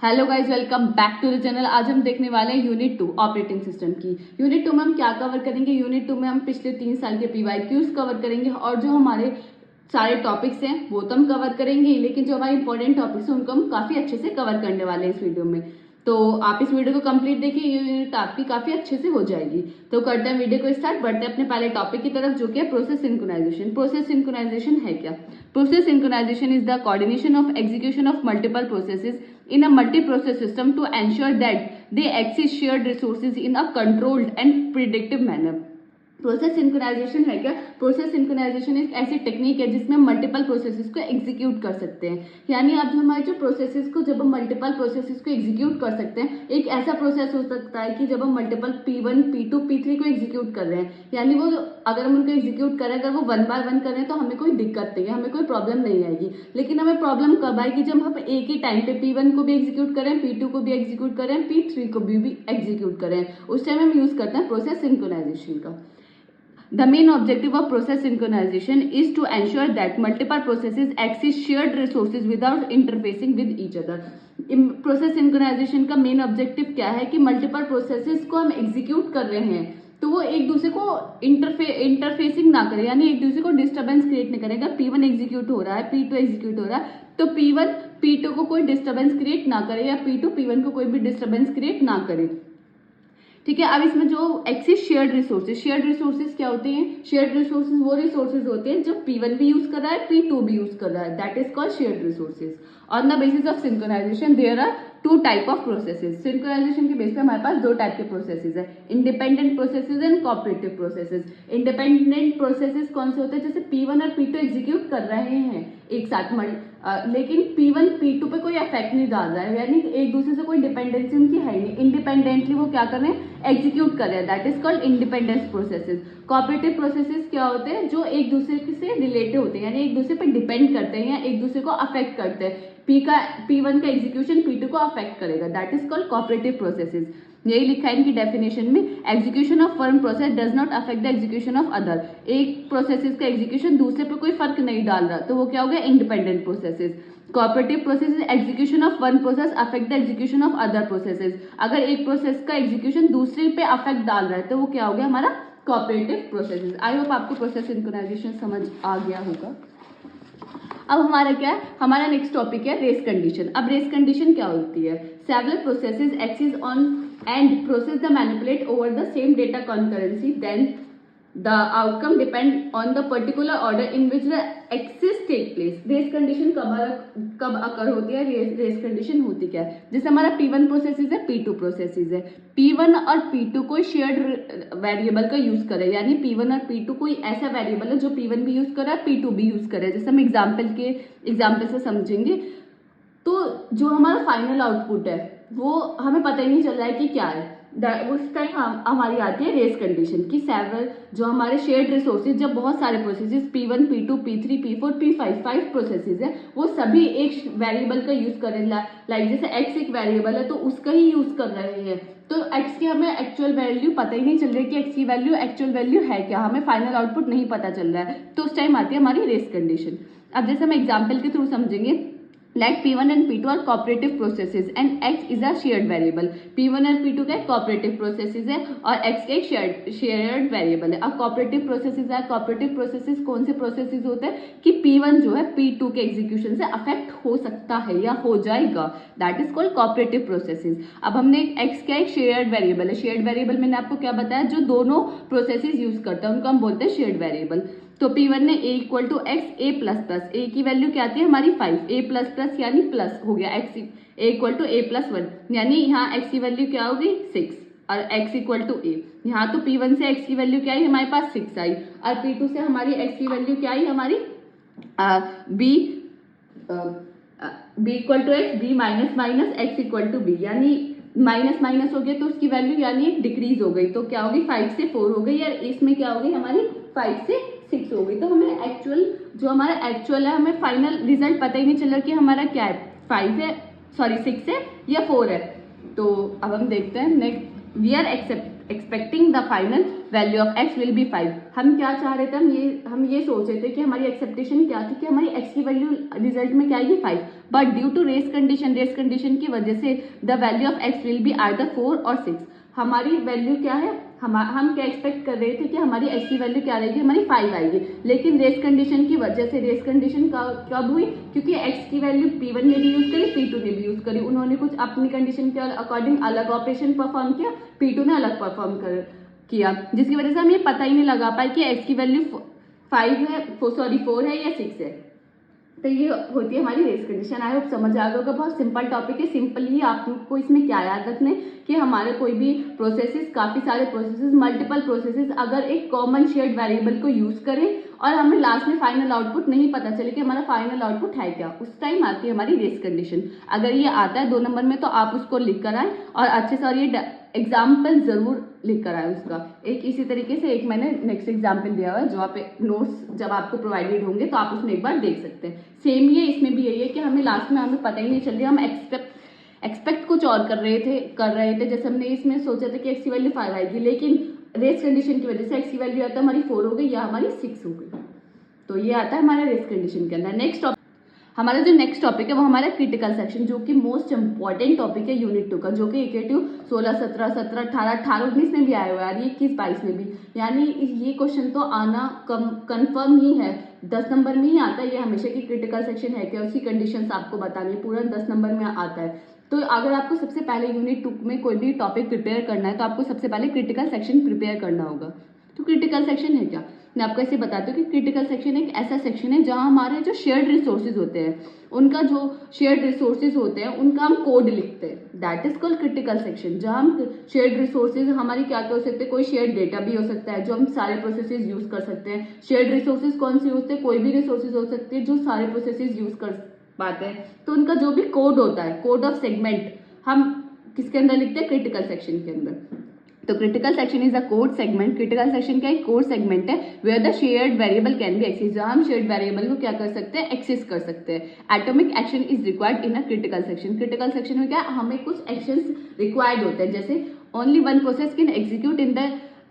Hello guys, welcome back to the channel. आज हम देखने वाले हैं यूनिट 2 ऑपरेटिंग सिस्टम की। यूनिट 2 में हम क्या कवर करेंगे? यूनिट 2 में हम पिछले 3 साल के PYQs कवर करेंगे और जो हमारे सारे टॉपिक्स हैं वो तो हम कवर करेंगे, लेकिन जो हमारे इंपॉर्टेंट टॉपिक्स हैं उनको हम काफी अच्छे से कवर करने वाले हैं इस वीडियो में। तो आप इस वीडियो को कंप्लीट देखिए, ये यूनिट आपकी काफी अच्छे से हो जाएगी। तो करते हैं वीडियो को स्टार्ट, बढ़ते हैं अपने पहले टॉपिक की तरफ जो कि है प्रोसेस सिंक्रोनाइजेशन। प्रोसेस सिंक्रोनाइजेशन है क्या? Process synchronization is the coordination of execution of multiple processes in a multi-process system to ensure that they access shared resources in a controlled and predictive manner. Process synchronization है क्या? Process synchronisation एक ऐसी technique है जिसमें हम multiple processes को execute कर सकते हैं। यानी अब हमारे जो प्रोसेसेस को जब हम मल्टीपल प्रोसेसेस को एग्जीक्यूट कर सकते हैं, एक ऐसा प्रोसेस हो सकता है कि जब हम मल्टीपल P1, P2, P3 को एग्जीक्यूट कर रहे हैं, यानी वो अगर हम उनको एग्जीक्यूट करें, अगर वो 1 बाय 1 कर रहे हैं तो हमें कोई दिक्कत नहीं है, हमें कोई प्रॉब्लम नहीं आएगी। लेकिन हमें प्रॉब्लम कब आएगी? जब हम एक ही टाइम पे P1 को भी एग्जीक्यूट करें, P2 को भी एग्जीक्यूट करें, P3 को भी एग्जीक्यूट करें, उस टाइम हम यूज करते हैं प्रोसेस सिंक्रोनाइजेशन का। The main objective of process synchronization is to ensure that multiple processes access shared resources without interfacing with each other. Process synchronization का मेन ऑब्जेक्टिव क्या है कि मल्टीपल प्रोसेसेस को हम एग्जीक्यूट कर रहे हैं तो वो एक दूसरे को इंटरफेसिंग ना करें, यानी एक दूसरे को डिस्टर्बेंस क्रिएट नहीं करेगा। P1 एग्जीक्यूट हो रहा है, P2 एग्जीक्यूट हो रहा है, तो P1 P2 को कोई डिस्टर्बेंस क्रिएट ना करे या P2 P1 को कोई भी डिस्टर्बेंस क्रिएट ना करे। ठीक है। अब इसमें जो एक्सिस शेयर्ड रिसोर्सेज क्या होते हैं? शेयर्ड रिसोर्सेज वो रिसोर्सेज होते हैं जो P1 भी यूज कर रहा है, P2 भी यूज कर रहा है, that is called shared resources. On the basis of synchronization there are 2 type of processes. Synchronization के बेस पे हमारे पास 2 टाइप के प्रोसेसेस है, independent processes and cooperative processes. Independent processes कौन से होते हैं? जैसे P1 और P2 एग्जीक्यूट कर रहे हैं एक साथ लेकिन P1 P2 पे कोई इफेक्ट नहीं डाल रहा है, यानी एक दूसरे से कोई डिपेंडेंसी उनकी है नहीं, इंडिपेंडेंटली वो क्या कर रहे हैं? एग्जीक्यूट कर रहे हैं, that is called independence processes. Cooperative processes क्या होते हैं? जो एक दूसरे से रिलेटेड होते हैं, यानी एक दूसरे पे डिपेंड करते हैं या एक दूसरे को अफेक्ट करते हैं। P1 का एग्जीक्यूशन P2 को अफेक्ट करेगा, that is called cooperative processes. यही लिखा है इनकी डेफिनेशन में, execution of one process does not affect the execution of other. एक प्रोसेसेस का एग्जीक्यूशन दूसरे पे कोई फर्क नहीं डाल रहा, तो वो क्या हो गया? Independent processes. Cooperative process execution of one process affect the execution of other processes. अगर एक प्रोसेस का एग्जीक्यूशन दूसरे पे अफेक्ट डाल रहा है तो वो क्या हो गया? हमारा कोऑपरेटिव प्रोसेसेस। आई होप आपको प्रोसेस सिंक्रोनाइजेशन समझ आ गया होगा। अब हमारा क्या है? हमारा नेक्स्ट टॉपिक है रेस कंडीशन। अब रेस कंडीशन क्या होती है? Several processes axis on and process the manipulate over the same data concurrency, then the outcome depend on the particular order in which the access take place. Race condition कब occur होती है? Race condition होती क्या है? जैसे हमारा P1 processes है, P2 processes है, P1 और P2 कोई शेयर्ड वेरिएबल का यूज करे, यानी P1 और P2 कोई ऐसा वेरिएबल है जो P1 भी यूज कर रहा है, P2 भी यूज कर रहा है। जैसे हम एग्जाम्पल से समझेंगे, तो जो हमारा फाइनल आउटपुट है वो हमें पता ही नहीं चल रहा है कि क्या है। उस टाइम हमारी आती है रेस कंडीशन की सेवरल जो हमारे शेयर्ड रिसोर्सेज, जब बहुत सारे processes P1, P2, P3, P4, P5 5 processes है, वो सभी एक वेरिएबल का यूज कर रहे हैं। लाइक जैसे x एक वेरिएबल है तो उसका ही यूज कर रहे हैं, तो x की हमें एक्चुअल वैल्यू पता ही नहीं चल रही कि x की वैल्यू एक्चुअल वैल्यू है क्या, हमें फाइनल आउटपुट नहीं पता चल रहा है, तो उस टाइम आती है हमारी रेस कंडीशन। अब जैसे हम एग्जाम्पल के थ्रू समझेंगे, like P1 and P2 are cooperative processes and X is a shared variable. P1 और P2 का cooperative processes है और X का एक shared variable है। अब cooperative processes है, cooperative processes कौन से processes होते हैं कि P1 जो है P2 के execution से affect हो सकता है या हो जाएगा, that is called cooperative processes। अब हमने X का एक shared variable है, shared variable मैंने आपको क्या बताया? जो दोनों processes यूज करते हैं उनको हम बोलते हैं shared variable। तो P1 ने A equal to x a plus plus, a की वैल्यू क्या आती है हमारी 5, ए प्लस प्लस यानी प्लस हो गया, x a equal to a plus 1, यानी यहाँ x की वैल्यू क्या होगी? 6 और x इक्वल टू ए। यहाँ तो P1 से x की वैल्यू क्या आई हमारे पास? 6 आई, और P2 से हमारी x की वैल्यू क्या आई हमारी? b equal to x, b minus minus x equal to b, यानी माइनस माइनस हो गया तो उसकी वैल्यू यानी डिक्रीज हो गई, तो क्या होगी? 5 से 4 हो गई, और इसमें क्या होगी हमारी? 5 से 6 हो गई। तो हमें एक्चुअल जो हमारा एक्चुअल है, हमें फाइनल रिजल्ट पता ही नहीं चल रहा कि हमारा क्या है, 5 है, सॉरी 6 है या 4 है। तो अब हम देखते हैं next, we are expecting the final value of x will be 5। हम क्या चाह रहे थे, हम ये सोच रहे थे कि हमारी एक्सेप्टेशन क्या थी कि हमारी x की वैल्यू रिजल्ट में क्या आएगी 5, but due to race condition की वजह से the value of x will be either 4 और 6। हमारी वैल्यू क्या है, हम क्या एक्सपेक्ट कर रहे थे कि हमारी x की वैल्यू क्या रहेगी, हमारी 5 आएगी, लेकिन रेस कंडीशन की वजह से, रेस कंडीशन कब हुई, क्योंकि x की वैल्यू P1 ने भी यूज करी, P2 ने भी यूज करी, उन्होंने कुछ अपनी कंडीशन के अकॉर्डिंग अलग ऑपरेशन परफॉर्म किया, P2 ने अलग परफॉर्म किया, जिसकी वजह से हम ये पता ही नहीं लगा पाए कि x की वैल्यू 4 है या 6 है। तो ये होती है हमारी रेस कंडीशन। आई होप समझ आ गया होगा, बहुत सिंपल टॉपिक है। सिंपल ही आपको इसमें क्या याद रखने कि हमारे कोई भी प्रोसेसेस, काफी सारे प्रोसेसेस, मल्टीपल प्रोसेसेस अगर एक कॉमन शेयर्ड वेरिएबल को यूज करें और हमें लास्ट में फाइनल आउटपुट नहीं पता चले कि हमारा फाइनल आउटपुट है क्या, उस टाइम आती है हमारी रेस कंडीशन। अगर ये आता है 2 नंबर में तो आप उसको लिख कर आए और अच्छे से, और ये एग्जाम्पल जरूर लिख कर आए उसका। एक इसी तरीके से एक मैंने नेक्स्ट एग्जाम्पल दिया हुआ है जो आप नोट्स जब आपको प्रोवाइडेड होंगे तो आप उसमें एक बार देख सकते हैं। सेम ये इसमें भी यही है कि हमें लास्ट में हमें पता ही नहीं चल रहा, हम एक्सपेक्ट कुछ और कर रहे थे। जैसे हमने इसमें सोचा था कि x की वैल्यू 5 आएगी, लेकिन रेस कंडीशन की वजह से x की वैल्यू आता है हमारी 4 हो गई या हमारी 6 हो गई। तो ये आता है हमारा रेस कंडीशन के अंदर। हमारा जो नेक्स्ट टॉपिक है वो हमारा क्रिटिकल सेक्शन, जो कि मोस्ट इंपॉर्टेंट टॉपिक है यूनिट 2 का, जो कि इक्वेटिव 16, 17, 17, 18, 18, 19 में भी आया हुआ है, 21, 22 में भी। यानी ये क्वेश्चन तो आना कंफर्म ही है, 10 नंबर में ही आता है ये हमेशा, कि क्रिटिकल सेक्शन है क्या, उसकी कंडीशंस आपको बतानी, पूरा 10 नंबर में आता है। तो अगर आपको सबसे पहले यूनिट 2 में कोई भी टॉपिक प्रिपेयर करना है तो आपको सबसे पहले क्रिटिकल सेक्शन प्रिपेयर करना होगा। तो क्रिटिकल सेक्शन है क्या, मैं आपको ऐसे बताती हूँ कि क्रिटिकल सेक्शन एक ऐसा सेक्शन है जहाँ हमारे जो शेयर्ड रिसोर्सेज होते हैं, उनका जो शेयर्ड रिसोर्सेज होते हैं उनका हम कोड लिखते हैं, that is called critical section. जहाँ हम शेयर्ड रिसोर्सेज हमारी क्या क्या हो सकते हैं, कोई शेयर्ड डेटा भी हो सकता है जो हम सारे प्रोसेसेस यूज कर सकते हैं। शेयर्ड रिसोर्सेज कौन से होते हैं, कोई भी रिसोर्सेज हो सकते हैं जो सारे प्रोसेसेस यूज कर पाते हैं। तो उनका जो भी कोड होता है, कोड ऑफ सेगमेंट, हम किसके अंदर लिखते हैं, क्रिटिकल सेक्शन के अंदर। तो critical section is a code segment. Critical section का एक कोड सेगमेंट है where the shared variable can be access, जहां हम शेयर्ड वेरिएबल को क्या कर सकते हैं, एक्सेस कर सकते हैं। Atomic action is required in a critical section. Critical section में क्या, हमें कुछ एक्शंस रिक्वायर्ड होते हैं, जैसे only one process can execute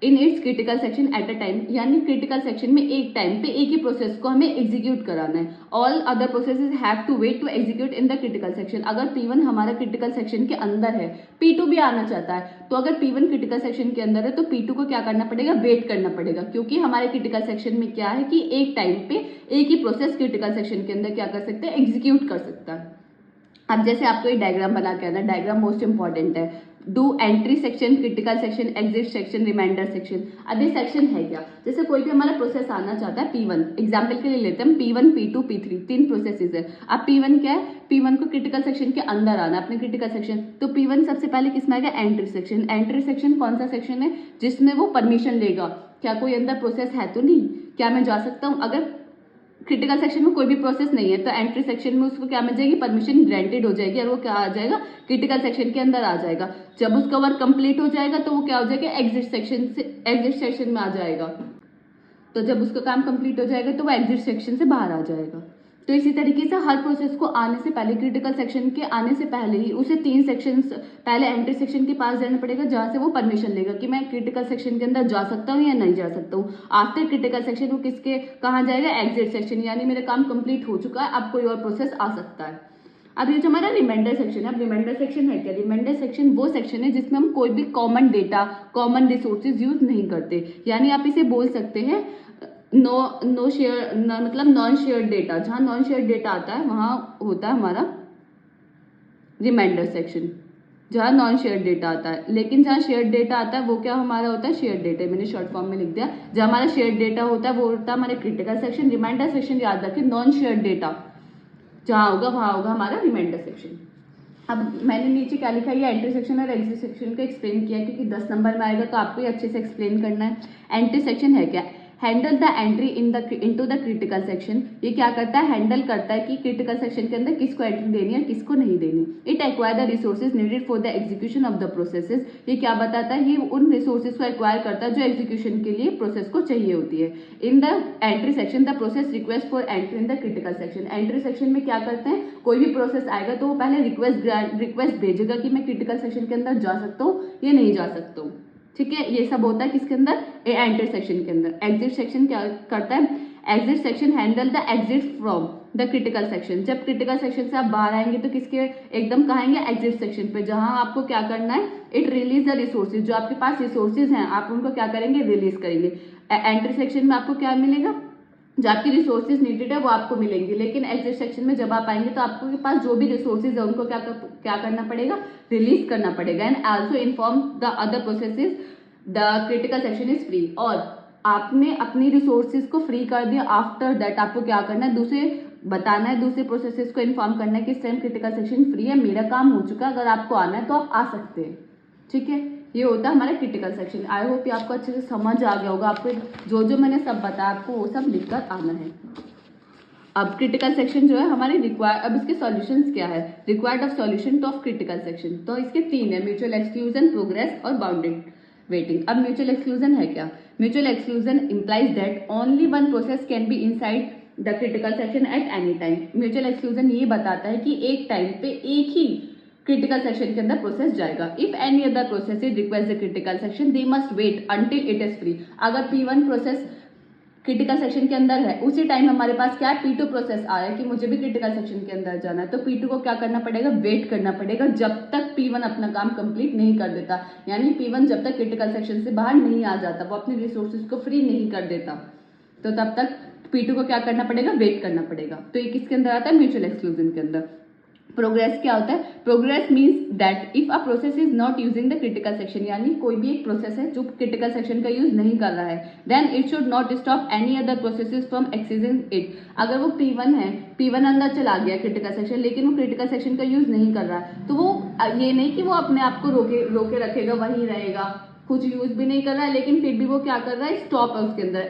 in its critical section at a time, यानी क्रिटिकल सेक्शन में एक टाइम पे एक ही प्रोसेस को हमें एग्जीक्यूट कराना है। All other processes have to wait to execute in the critical section. अगर P1 हमारा क्रिटिकल सेक्शन के अंदर है, P2 भी आना चाहता है, तो अगर P1 क्रिटिकल सेक्शन के अंदर है तो P2 को क्या करना पड़ेगा, वेट करना पड़ेगा, क्योंकि हमारे क्रिटिकल सेक्शन में क्या है कि एक टाइम पे एक ही प्रोसेस क्रिटिकल सेक्शन के अंदर क्या कर सकते हैं, एग्जीक्यूट कर सकता है। अब जैसे आपको ये डायग्राम बना के आना, डायग्राम मोस्ट इंपॉर्टेंट है। Do entry section, critical section, exit section, reminder section. अब ये सेक्शन है क्या, जैसे कोई भी हमारा प्रोसेस आना चाहता है P1, एग्जाम्पल के लिए लेते हैं हम P1, P2, P3, 3 प्रोसेसेस है। अब P1 क्या है, P1 को क्रिटिकल सेक्शन के अंदर आना, अपने क्रिटिकल सेक्शन, तो P1 सबसे पहले किसमें आएगा, एंट्री सेक्शन। एंट्री सेक्शन कौन सा सेक्शन है, जिसमें वो परमिशन लेगा, क्या कोई अंदर प्रोसेस है तो नहीं, क्या मैं जा सकता हूँ। अगर क्रिटिकल सेक्शन में कोई भी प्रोसेस नहीं है तो एंट्री सेक्शन में उसको क्या मिल जाएगी, परमिशन ग्रांटेड हो जाएगी और वो क्या आ जाएगा, क्रिटिकल सेक्शन के अंदर आ जाएगा। जब उसका वर्क कंप्लीट हो जाएगा तो वो क्या हो जाएगा, एग्जिट सेक्शन में आ जाएगा। तो जब उसका काम कंप्लीट हो जाएगा तो वो एग्जिट सेक्शन से बाहर आ जाएगा। तो इसी तरीके से हर प्रोसेस को आने से पहले, क्रिटिकल सेक्शन के आने से पहले ही उसे 3 सेक्शंस पहले एंट्री सेक्शन के पास जाना पड़ेगा, जहां से वो परमिशन लेगा कि मैं क्रिटिकल सेक्शन के अंदर जा सकता हूँ या नहीं जा सकता हूँ। आफ्टर क्रिटिकल सेक्शन वो किसके कहाँ जाएगा, एग्जिट सेक्शन, यानी मेरा काम कंप्लीट हो चुका है, अब कोई और प्रोसेस आ सकता है। अब ये जो हमारा रिमाइंडर सेक्शन है, अब रिमाइंडर सेक्शन है क्या, रिमाइंडर सेक्शन वो सेक्शन है जिसमें हम कोई भी common data, common resources use नहीं करते, यानी आप इसे बोल सकते हैं नो शेयर, मतलब नॉन शेयर डेटा। जहां नॉन शेयर डेटा आता है वहां होता है हमारा रिमाइंडर सेक्शन, जहां नॉन शेयर डेटा आता है। लेकिन जहां शेयर डेटा आता है वो क्या हमारा होता है, शेयर डेटा, मैंने शॉर्ट फॉर्म में लिख दिया। जहां हमारा शेयर डेटा होता है वो होता है हमारे क्रिटिकल सेक्शन। रिमाइंडर सेक्शन याद रखें, नॉन शेयर डेटा जहां होगा वहां होगा हमारा रिमाइंडर सेक्शन। अब मैंने नीचे क्या लिखा है, एंट्री सेक्शन और एग्जिट सेक्शन को एक्सप्लेन किया, क्योंकि 10 नंबर में आएगा तो आपको ये अच्छे से एक्सप्लेन करना है। एंट्री सेक्शन है क्या, handle the entry into the critical section. ये क्या करता है, हैंडल करता है कि क्रिटिकल सेक्शन के अंदर किसको एंट्री देनी है किसको नहीं देनी। It acquire the resources needed for the execution of the processes. ये क्या बताता है, ये उन रिसोर्सेज को एक्वायर करता है जो एग्जीक्यूशन के लिए प्रोसेस को चाहिए होती है। In the entry section the process request for entry in the critical section. Entry section में क्या करते हैं, कोई भी प्रोसेस आएगा तो वो पहले रिक्वेस्ट भेजेगा कि मैं क्रिटिकल सेक्शन के अंदर जा सकता हूँ या नहीं जा सकता हूँ। ठीक है, ये सब होता है किसके अंदर, एंटर सेक्शन के अंदर। एग्जिट सेक्शन क्या करता है, exit section handle the exit from the critical section. जब क्रिटिकल सेक्शन से आप बाहर आएंगे तो किसके एकदम कहाँ आएंगे, एग्जिट सेक्शन पे, जहां आपको क्या करना है, इट रिलीज द रिसोर्सेज, जो आपके पास रिसोर्सेज हैं आप उनको क्या करेंगे, रिलीज करेंगे। एंटर सेक्शन में आपको क्या मिलेगा, जो आपकी रिसोर्सेज नीडेड है वो आपको मिलेंगे, लेकिन एग्जिट सेक्शन में जब आप आएंगे तो आपको के पास जो भी रिसोर्सेज है उनको क्या करना पड़ेगा, रिलीज करना पड़ेगा। And also inform the other processes the critical section is free. और आपने अपनी रिसोर्सेज को फ्री कर दिया, आफ्टर दैट आपको क्या करना है, दूसरे बताना है, दूसरे प्रोसेसेस को इन्फॉर्म करना है कि इस टाइम क्रिटिकल सेक्शन फ्री है, मेरा काम हो चुका है, अगर आपको आना है तो आप आ सकते हैं। ठीक है, ये होता है हमारा क्रिटिकल सेक्शन। आई होप ये आपको अच्छे से समझ आ गया होगा। आपको जो जो मैंने सब बताया आपको वो सब लिखकर आना है। अब क्रिटिकल सेक्शन जो है हमारे रिक्वायर्ड, अब इसके सॉल्यूशंस क्या है, required of solution of critical section, तो इसके 3 है, म्यूचुअल एक्सक्लूजन, प्रोग्रेस और बाउंडेड वेटिंग। अब म्यूचुअल एक्सक्लूजन है क्या, mutual exclusion implies that only one process can be inside the critical section at any time. Mutual exclusion ये बताता है कि एक टाइम पे एक ही क्रिटिकल सेक्शन के अंदर प्रोसेस जाएगा। If any other process request the critical section they must wait until it is free. अगर P1 प्रोसेस क्रिटिकल सेक्शन के अंदर है, उसी टाइम हमारे पास क्या है, P2 प्रोसेस आया कि मुझे भी क्रिटिकल सेक्शन के अंदर जाना है, तो P2 को क्या करना पड़ेगा, वेट करना पड़ेगा जब तक P1 अपना काम कंप्लीट नहीं कर देता। यानी P1 जब तक क्रिटिकल सेक्शन से बाहर नहीं आ जाता, वो अपनी रिसोर्सेज को फ्री नहीं कर देता, तो तब तक P2 को क्या करना पड़ेगा, वेट करना पड़ेगा। तो ये किसके अंदर आता है, म्यूचुअल एक्सक्लूजन के अंदर। प्रोग्रेस क्या होता है, progress means that if a process is not using the critical section, यानी कोई भी एक प्रोसेस है जो क्रिटिकल सेक्शन का यूज नहीं कर रहा है, then it should not stop any other processes from accessing इट। अगर वो P1 है, P1 अंदर चला गया क्रिटिकल सेक्शन, लेकिन वो क्रिटिकल सेक्शन का यूज नहीं कर रहा है, तो वो ये नहीं कि वो अपने आप को रोके रखेगा, वहीं रहेगा, कुछ यूज भी नहीं कर रहा है, लेकिन फिर भी वो क्या कर रहा है, स्टॉप है उसके अंदर।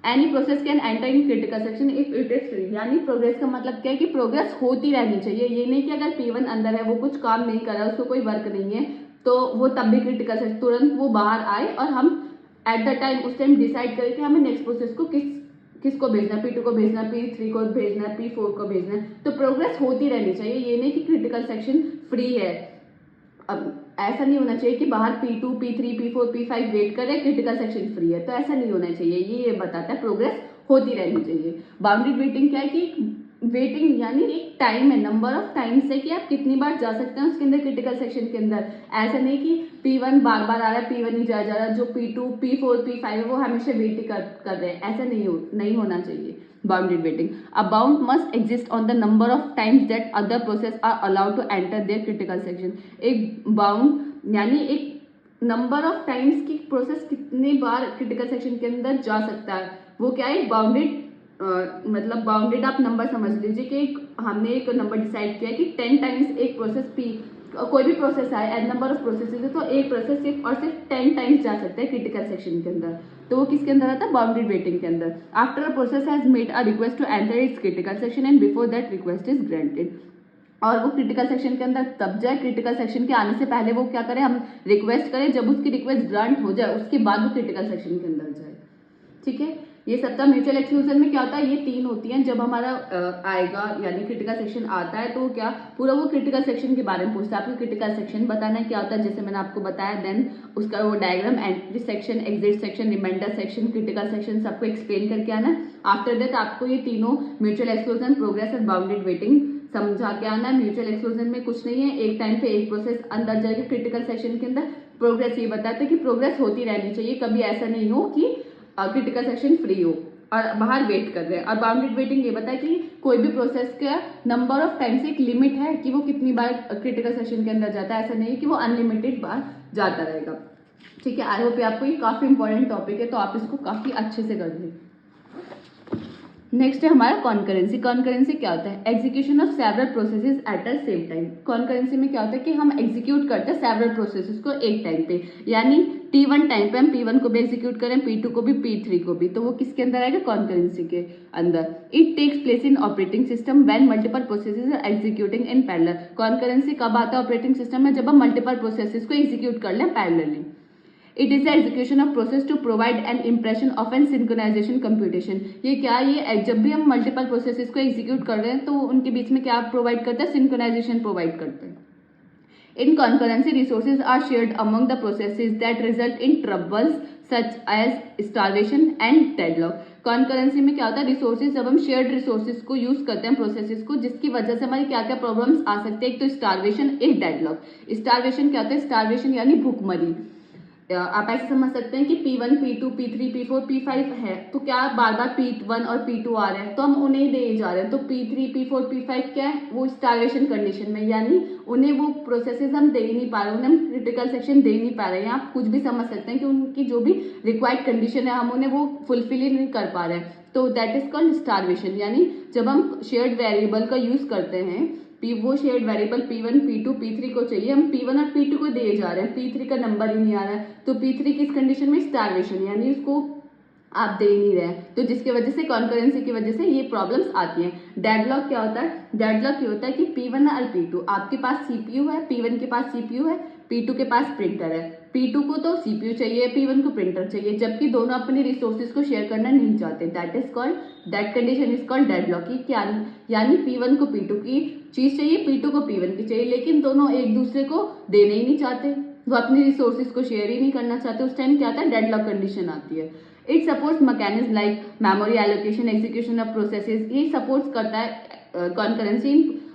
Any process can enter in critical section if it is free. यानी प्रोग्रेस का मतलब क्या है कि प्रोग्रेस होती रहनी चाहिए, ये नहीं कि अगर P1 अंदर है, वो कुछ काम नहीं कर रहा है, उसको कोई वर्क नहीं है, तो वो तब भी क्रिटिकल सेक्शन तुरंत वो बाहर आए और हम एट द टाइम उस टाइम डिसाइड करें कि हमें नेक्स्ट प्रोसेस को किसको भेजना है, P2 को भेजना है, P3 को भेजना है, P4 को भेजना है। तो प्रोग्रेस होती रहनी चाहिए, ये नहीं कि क्रिटिकल सेक्शन फ्री है। अब ऐसा नहीं होना चाहिए कि बाहर P2, P3, P4, P5 wait कर रहे हैं, क्रिटिकल सेक्शन फ्री है, तो ऐसा नहीं होना चाहिए। ये बताता है प्रोग्रेस होती रहनी चाहिए। बाउंडेड वेटिंग क्या है कि वेटिंग यानी एक टाइम है, नंबर ऑफ टाइम्स है कि आप कितनी बार जा सकते हैं उसके अंदर क्रिटिकल सेक्शन के अंदर। ऐसा नहीं कि P1 बार बार आ रहा है, P1 ही जा रहा है, जो P2, P4, P5 है वो हमेशा वेट ही कर रहे हैं, ऐसा नहीं होना चाहिए। Bounded waiting, a bound must exist on the number of times that other process are allowed to enter their critical section. एक बाउंड यानी एक नंबर ऑफ टाइम्स की प्रोसेस कितनी बार क्रिटिकल सेक्शन के अंदर जा सकता है, वो क्या है, बाउंडेड मतलब बाउंडेड आप नंबर समझ लीजिए कि हमने एक नंबर डिसाइड किया कि 10 टाइम्स एक प्रोसेस कोई भी प्रोसेस आए, एन नंबर ऑफ प्रोसेसेस है, तो एक प्रोसेस सिर्फ 10 टाइम्स जा सकता है क्रिटिकल सेक्शन के अंदर, तो वो किसके अंदर आता है, बाउंडेड वेटिंग के अंदर। After a process has made a request to enter its critical section and before that request is granted. और वो क्रिटिकल सेक्शन के अंदर तब जाए, क्रिटिकल सेक्शन के आने से पहले वो क्या करें, हम रिक्वेस्ट करें, जब उसकी रिक्वेस्ट ग्रांट हो जाए उसके बाद वो क्रिटिकल सेक्शन के अंदर जाए। ठीक है, ये सबका म्यूचुअल एक्सक्लूजन में क्या होता है, ये 3 होती हैं। जब हमारा आएगा यानी क्रिटिकल सेक्शन आता है तो क्या पूरा वो क्रिटिकल सेक्शन के बारे में पूछता है, आपको क्रिटिकल सेक्शन बताना है क्या होता है, जैसे मैंने आपको बताया, देन उसका वो diagram, entry section, exit section, reminder section, critical section सबको एक्सप्लेन करके आना। आफ्टर दैट आपको ये तीनों म्यूचुअल एक्सक्लूजन, प्रोग्रेस और बाउंडेड वेटिंग समझा के आना है। म्यूचुअल एक्सक्लूजन में कुछ नहीं है, एक टाइम पे एक प्रोसेस अंदर जाएगी क्रिटिकल सेक्शन के अंदर। प्रोग्रेस ये बताता है कि प्रोग्रेस होती रहनी चाहिए, कभी ऐसा नहीं हो कि क्रिटिकल सेक्शन फ्री हो और बाहर वेट कर रहे हैं। और बाउंडेड वेटिंग ये बताया कि कोई भी प्रोसेस का नंबर ऑफ टाइम्स एक लिमिट है कि वो कितनी बार क्रिटिकल सेक्शन के अंदर जाता है, ऐसा नहीं है कि वो अनलिमिटेड बार जाता रहेगा। ठीक है, आई होप आपको ये काफी इंपॉर्टेंट टॉपिक है, तो आप इसको काफी अच्छे से कर लें। नेक्स्ट है हमारा कॉन्करेंसी। कॉन्करेंसी क्या होता है, execution of several processes eight the same time. Concurrency में क्या होता है कि हम एग्जीक्यूट करते हैं सेवरल प्रोसेसेस को एक टाइम पे, यानी T1 टाइम पे हम P1 को भी एग्जीक्यूट करें, P2 को भी, P3 को भी, तो वो किसके अंदर आएगा, कॉन्करेंसी के अंदर। It takes place in operating system when multiple processes are executing in parallel. Concurrency कब आता है ऑपरेटिंग सिस्टम में, जब हम मल्टीपल प्रोसेसेस को एग्जीक्यूट कर लें parallelly. It is the execution of process to provide an impression of an synchronization computation. ये क्या, ये जब भी हम मल्टीपल प्रोसेसेस को एग्जीक्यूट कर रहे हैं तो उनके बीच में क्या प्रोवाइड करता है, सिंक्रोनाइजेशन प्रोवाइड करते हैं। In concurrency resources are shared among the processes that result in troubles such as starvation and deadlock. Concurrency में क्या होता है, रिसोर्सेज जब हम शेयर्ड रिसोर्सेज को यूज करते हैं प्रोसेसेस को, जिसकी वजह से हमारी क्या क्या प्रॉब्लम्स आ सकते हैं। एक तो स्टार्वेशन, एक डेडलॉक। स्टार्वेशन क्या होता है, स्टार्वेशन यानी भूखमरी। आप ऐसे समझ सकते हैं कि P1, P2, P3, P4, P5 है, तो क्या बार बार P1 और P2 आ रहे हैं तो हम उन्हें दे जा रहे हैं, तो P3, P4, P5 क्या है, वो स्टार्वेशन कंडीशन में, यानी उन्हें वो प्रोसेसेस हम दे ही नहीं पा रहे, उन्हें हम क्रिटिकल सेक्शन दे नहीं पा रहे हैं। आप कुछ भी समझ सकते हैं कि उनकी जो भी रिक्वायर्ड कंडीशन है हम उन्हें वो फुलफिल ही नहीं कर पा रहे हैं, तो दैट इज कॉल्ड स्टार्वेशन। यानी जब हम शेयर्ड वेरिएबल का यूज करते हैं, वो shared variable P1, P2, P3 को चाहिए, हम P1 और P2 को दिए जा रहे हैं, P3 का नंबर ही नहीं आ रहा है, तो P3 किस कंडीशन में, स्टार्वेशन, यानी उसको आप दे नहीं रहे हैं, तो जिसकी वजह से कॉन्करेंसी की वजह से ये प्रॉब्लम्स आती हैं। डेडलॉक क्या होता है, डेडलॉक ये होता है कि P1 और P2 आपके पास CPU है, P1 के पास CPU है, P2 के पास प्रिंटर है, P2 को तो CPU चाहिए, P1 को प्रिंटर चाहिए, जबकि दोनों अपने रिसोर्सेज को शेयर करना नहीं चाहते। That condition is called deadlock. क्या यानी P1 को P2 की चीज चाहिए, P2 को P1 की चाहिए, लेकिन दोनों एक दूसरे को देने ही नहीं चाहते, वो अपने रिसोर्सेज को शेयर ही नहीं करना चाहते। उस टाइम क्या आता है, डेडलॉक कंडीशन आती है। It supports mechanism like memory allocation, execution of processes. ये सपोर्ट्स करता है कॉन्करेंसी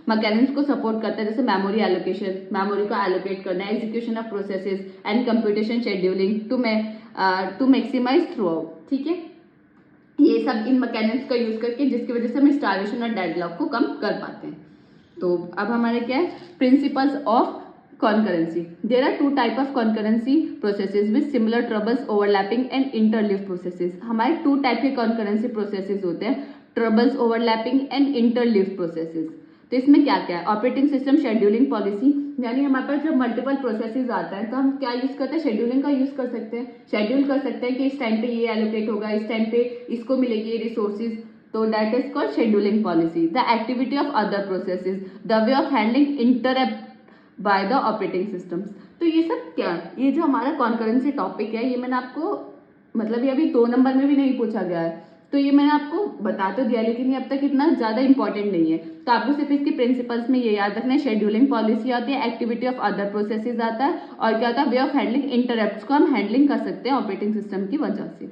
मैकेनिज्म को सपोर्ट करता है, जैसे मेमोरी एलोकेशन, मेमोरी को एलोकेट करना, execution of processes and computation scheduling to maximize throughput. ठीक है, ये सब इन मैकेनिज्म का यूज करके, जिसकी वजह से हम स्टार्वेशन और डेडलॉक को कम कर पाते हैं। तो अब हमारे क्या है, principles of concurrency. There are two type of concurrency processes with similar troubles, overlapping and interleaved processes. हमारे two type के concurrency processes होते हैं, troubles, overlapping and interleaved processes. तो इसमें क्या क्या है, ऑपरेटिंग सिस्टम शेड्यूलिंग पॉलिसी, यानी हमारे पास जब मल्टीपल प्रोसेसेस आता है तो हम क्या यूज करते हैं, शेड्यूलिंग का यूज कर सकते हैं। शेड्यूल कर सकते हैं कि इस टाइम पे ये एलोकेट होगा, इस टाइम पे इसको मिलेगी ये रिसोर्सेज, तो that is called scheduling policy. The activity of other processes, the way of handling interrupt by the operating systems. तो ये सब क्या, ये जो हमारा कॉन्करेंसी टॉपिक है, ये मैंने आपको मतलब ये अभी 2 नंबर में भी नहीं पूछा गया है, तो ये मैंने आपको बता तो दिया, लेकिन ये अब तक इतना ज्यादा इंपॉर्टेंट नहीं है। तो आपको सिर्फ इसके प्रिंसिपल्स में ये याद रखना है, शेड्यूलिंग पॉलिसी आती है, एक्टिविटी ऑफ अदर प्रोसेसेस आता है, और क्या आता है, वे ऑफ हैंडलिंग इंटरप्ट्स को हम हैंडलिंग कर सकते हैं ऑपरेटिंग सिस्टम की वजह से।